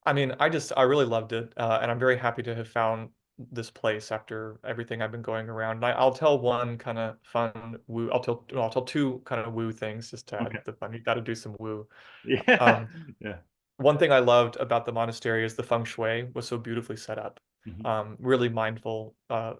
I mean, I really loved it. And I'm very happy to have found this place after everything I've been going around. And I'll tell one kind of fun woo. I'll tell two kind of woo things just to add Okay. the fun. You got to do some woo. Yeah. Um, Yeah. One thing I loved about the monastery is the feng shui was so beautifully set up. Hmm, Really mindful,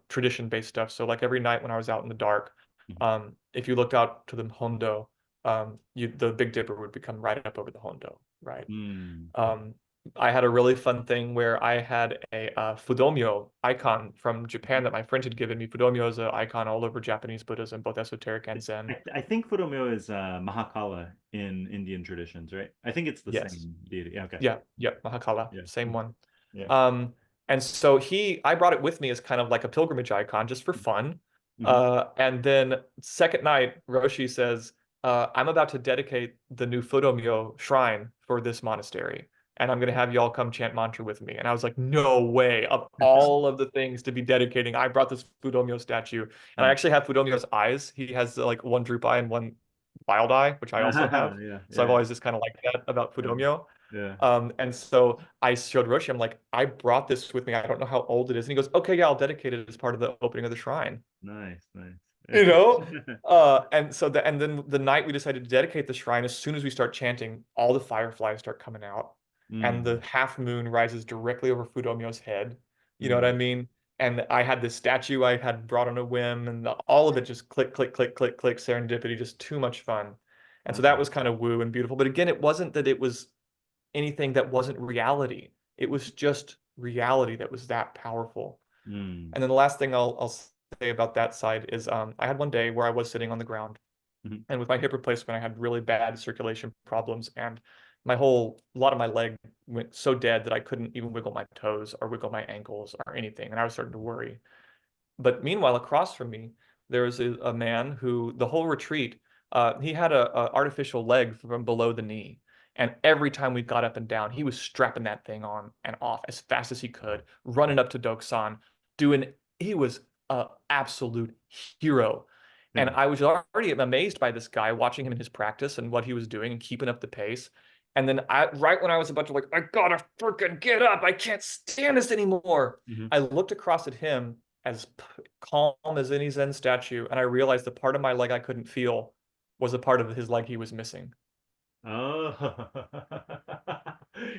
tradition-based stuff. So like every night when I was out in the dark, hmm, if you looked out to the Hondo, the Big Dipper would become right up over the Hondo, right? mm. Um, I had a really fun thing where I had a Fudomyo icon from Japan that my friend had given me. Fudomyo is an icon all over Japanese Buddhism, both esoteric and Zen. I think Fudomyo is Mahakala in Indian traditions, right? I think it's the Yes. same deity. Yeah, okay. Yeah, yeah, Mahakala, Yeah. same one. Yeah. Um, and so I brought it with me as kind of like a pilgrimage icon just for fun. Hmm, And then second night, Roshi says, I'm about to dedicate the new Fudomyo shrine for this monastery. And I'm going to have you all come chant mantra with me. And I was like, no way. Of all of the things to be dedicating, I brought this Fudomyo statue. And I mm. actually have Fudomyo's eyes. He has like one droop eye and one wild eye, which I also have. Yeah, So I've yeah, always just kind of liked that about yeah, Fudomyo. yeah. And so I showed Roshi, I'm like, I brought this with me. I don't know how old it is. And he goes, okay, yeah, I'll dedicate it as part of the opening of the shrine. Nice, nice. You Yeah. know? And then the night we decided to dedicate the shrine, as soon as we start chanting, all the fireflies start coming out. And the Mm, half moon rises directly over Fudomyo's head. You know what I mm. mean? And I had this statue I had brought on a whim, and all of it just click, click, click, click, click, serendipity, just too much fun. And so that Awesome. was kind of woo and beautiful. But again, it wasn't that it was anything that wasn't reality. It was just reality that was that powerful. Mm, And then the last thing I'll say about that side is I had one day where I was sitting on the ground, mhm, and with my hip replacement, I had really bad circulation problems, and a lot of my leg went so dead that I couldn't even wiggle my toes or wiggle my ankles or anything. And I was starting to worry. But meanwhile, across from me, there was a man who the whole retreat, he had a artificial leg from below the knee. And every time we got up and down, he was strapping that thing on and off as fast as he could, running up to Doksan, doing, he was an absolute hero. And Yeah. I was already amazed by this guy, watching him in his practice and what he was doing and keeping up the pace. And then right when I was about to like, I gotta freaking get up, I can't stand this anymore. Mhm. I looked across at him as calm as any Zen statue, and I realized the part of my leg I couldn't feel was a part of his leg he was missing. Oh.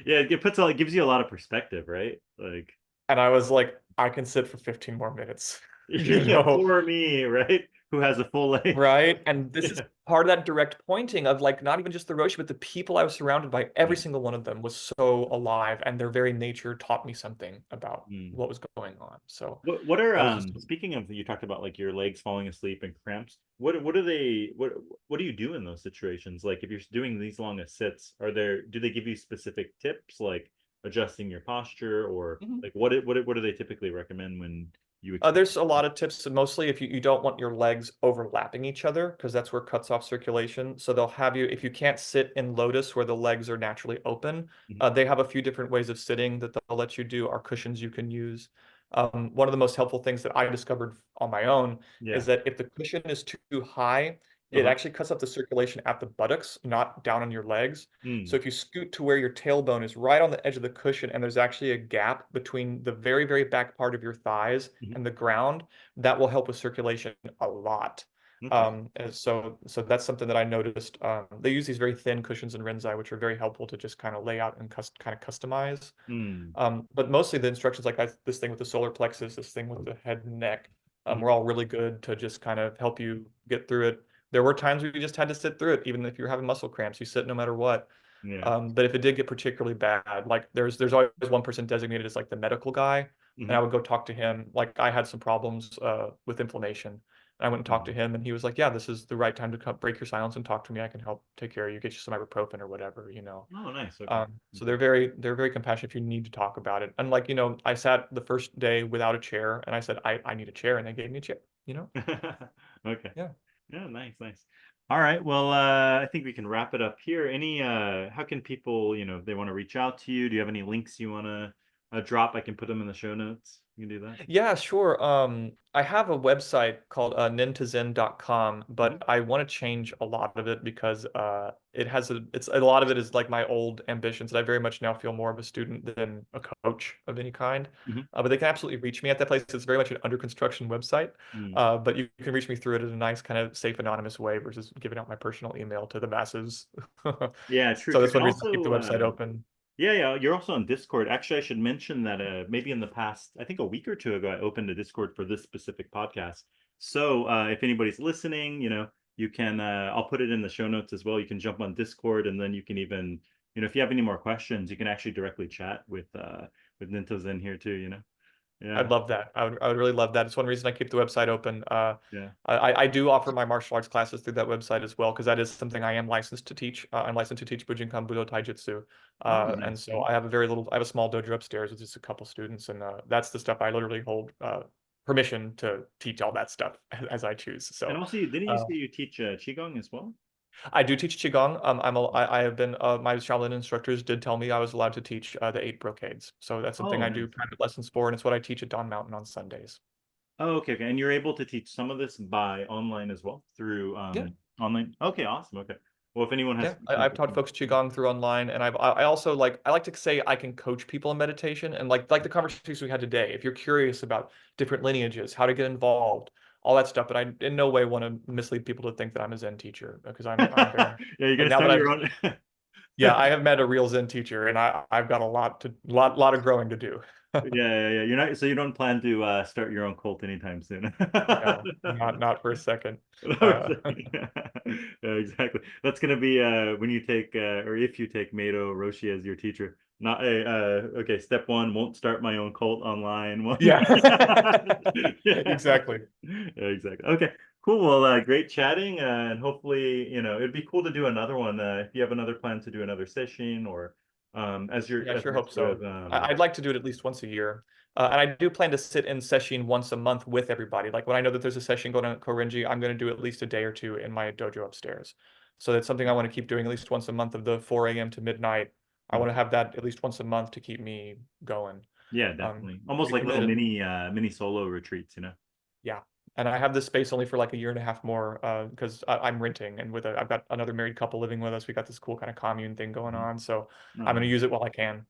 Yeah, it puts all, it gives you a lot of perspective, right? Like, And I was like, I can sit for 15 more minutes, you yeah, know? poor me, right? Who has a full leg. Right? And this is Yeah. part of that direct pointing of like not even just the Roshi, but the people I was surrounded by. Every Yeah. single one of them was so alive, and their very nature taught me something about Mm. what was going on. So What are that was just speaking of, you talked about like your legs falling asleep and cramps. What do you do in those situations? Like if you're doing these long sits, do they give you specific tips like adjusting your posture, or Mhm. like what do they typically recommend when you There's a lot of tips, mostly if you don't want your legs overlapping each other, because that's where it cuts off circulation. So they'll have you, if you can't sit in lotus where the legs are naturally open, Mhm. they have a few different ways of sitting that they'll let you do, or cushions you can use. One of the most helpful things that I discovered on my own is Yeah. that if the cushion is too high, it Uh-huh. actually cuts off the circulation at the buttocks, not down on your legs. So Mm. if you scoot to where your tailbone is right on the edge of the cushion, and there's actually a gap between the very, very back part of your thighs Mhm. and the ground, that will help with circulation a lot. Okay. And so that's something that I noticed. They use these very thin cushions in Rinzai, which are very helpful to just kind of lay out and kind of customize. Mm. But mostly the instructions, like this thing with the solar plexus, this thing with the head and neck, Mhm. were all really good to just kind of help you get through it. There were times where you just had to sit through it, even if you're having muscle cramps, you sit no matter what. Yeah. But if it did get particularly bad, like there's always one person designated as like the medical guy, and I Mhm. would go talk to him. Like I had some problems with inflammation. And I went and talked to Mhm. him, and he was like, "Yeah, this is the right time to come, break your silence and talk to me. I can help take care of you, get you some ibuprofen or whatever, you know." Oh, nice. Okay. So Okay. they're very compassionate if you need to talk about it. And like, I sat the first day without a chair, and I said, I need a chair, and they gave me a chair, you know? Okay. Yeah. Yeah, nice, nice. All right. Well, I think we can wrap it up here. How can people, if they want to reach out to you, do you have any links you want to drop? I can put them in the show notes. You can do that. Yeah, sure. I have a website called nintozen.com, Mhm. but I want to change a lot of it because it's a lot of it is like my old ambitions, and I very much now feel more of a student than a coach of any kind. Mhm. But they can absolutely reach me at that place. It's very much an under construction website. Mm. But you can reach me through it in a nice kind of safe, anonymous way versus giving out my personal email to the masses. Yeah, true, So true. that's And one reason I keep the also, website open. yeah, yeah, you're also on Discord. Actually, I should mention that maybe in the past, I think a week or two ago, I opened a Discord for this specific podcast. So if anybody's listening, you can, I'll put it in the show notes as well. You can jump on Discord, and then you can even, if you have any more questions, you can actually directly chat with Nintozen here too, Yeah, I'd love that. I would really love that. It's one reason I keep the website open. yeah. I do offer my martial arts classes through that website as well, because that is something I am licensed to teach. I'm licensed to teach Bujinkan Budo Taijutsu. Oh, And nice. so I have a small dojo upstairs with just a couple students, and that's the stuff I literally hold permission to teach all that stuff as I choose. And So also, didn't you uh, say you teach Qigong as well? I do teach Qigong. I have been, my Shaolin instructors did tell me I was allowed to teach the 8 brocades. So that's something Oh, I do nice. private lessons for, and it's what I teach at Dawn Mountain on Sundays. Oh, okay, okay. And you're able to teach some of this by online as well through Yeah. online. Okay, awesome. Okay. Well, if anyone has Yeah, I've questions, taught folks qigong through online, and I also I like to say I can coach people in meditation, and like the conversation we had today. If you're curious about different lineages, how to get involved, all that stuff, but I in no way want to mislead people to think that I'm a Zen teacher, because I'm very much. yeah, you're And gonna now that start I've your own. yeah, I have met a real Zen teacher, and I've got a lot of growing to do. Yeah, yeah, yeah. You're not, so you don't plan to start your own cult anytime soon. No, not for a second. Uh, Yeah, exactly. That's gonna be when you take or if you take Meido Roshi as your teacher. Not okay, step one, won't start my own cult online. yeah, Yeah. exactly. Yeah, exactly. Okay, Cool. Well, great chatting, and hopefully, it'd be cool to do another one if you have another plan to do another session, or Yeah, I as sure you're hope sort so. of I'd like to do it at least once a year. And I do plan to sit in session once a month with everybody. Like when I know that there's a session going on at Korinji, I'm going to do at least a day or two in my dojo upstairs. So that's something I want to keep doing at least once a month of the 4 a.m. to midnight. I want to have that at least once a month to keep me going. Yeah, Um, definitely. Almost Pretty like little committed. mini solo retreats. Yeah. And I have this space only for like a year and a half more because I'm renting and I've got another married couple living with us. We got this cool kind of commune thing going Mhm. on. So No, I'm going to no. use it while I can.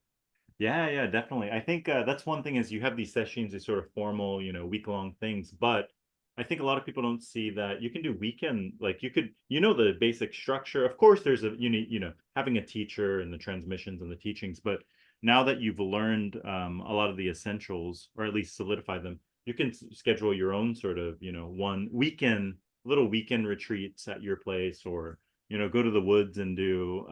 Yeah, yeah, definitely. I think that's one thing is you have these sessions, these sort of formal, week-long things, but I think a lot of people don't see that you can do weekend, like you could, the basic structure. Of course, there's you need, having a teacher and the transmissions and the teachings, but now that you've learned a lot of the essentials, or at least solidify them, you can schedule your own sort of, one weekend, little weekend retreats at your place, or go to the woods and do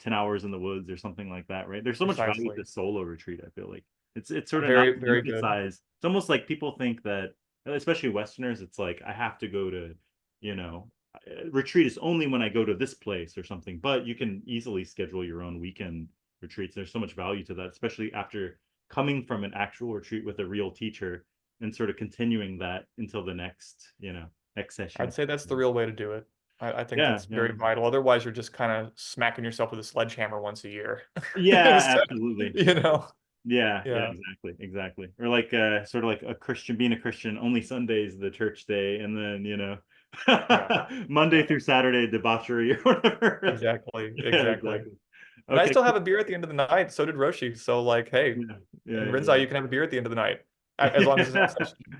10 hours in the woods or something like that, right? There's so much value to Precisely. solo retreat, I feel like. It's sort of not Very, very good. emphasized. It's almost like people think that, especially Westerners, it's like I have to go to, you know, retreat is only when I go to this place or something, but you can easily schedule your own weekend retreats. There's so much value to that, especially after coming from an actual retreat with a real teacher and sort of continuing that until the next I'd session. say that's the real way to do it. I think Yeah, that's yeah. very vital. Otherwise, you're just kind of smacking yourself with a sledgehammer once a year. Yeah, So, absolutely. you know, Yeah, yeah, yeah, exactly, exactly. Or like sort of like a Christian, being a Christian, only Sunday's the church day, and then yeah, Monday yeah, through Saturday debauchery or whatever. exactly, Yeah, exactly. exactly. And I Okay, still have cool. a beer at the end of the night. So did Roshi. So like, hey, Yeah, yeah, and yeah, Rinzai, you can have a beer at the end of the night, as long as it's not yeah.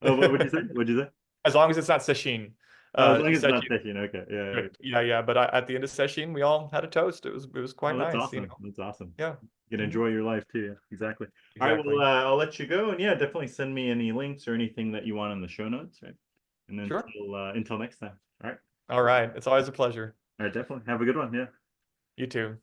Oh, what would you say? Sesshin. What'd you say? As long as it's not Sesshin. Oh, as long as it's Sesshin, not session. Okay, yeah, yeah, good. Yeah, yeah. But at the end of Sesshin, we all had a toast. It was quite oh, that's nice, awesome. That's awesome. Yeah. You can Mhm. enjoy your life too. Yeah, exactly. All right. Well, Exactly. I'll let you go, and yeah, definitely send me any links or anything that you want in the show notes, right? And Sure. until next time. All right. All right. It's always a pleasure. All right. Definitely. Have a good one. Yeah. You too.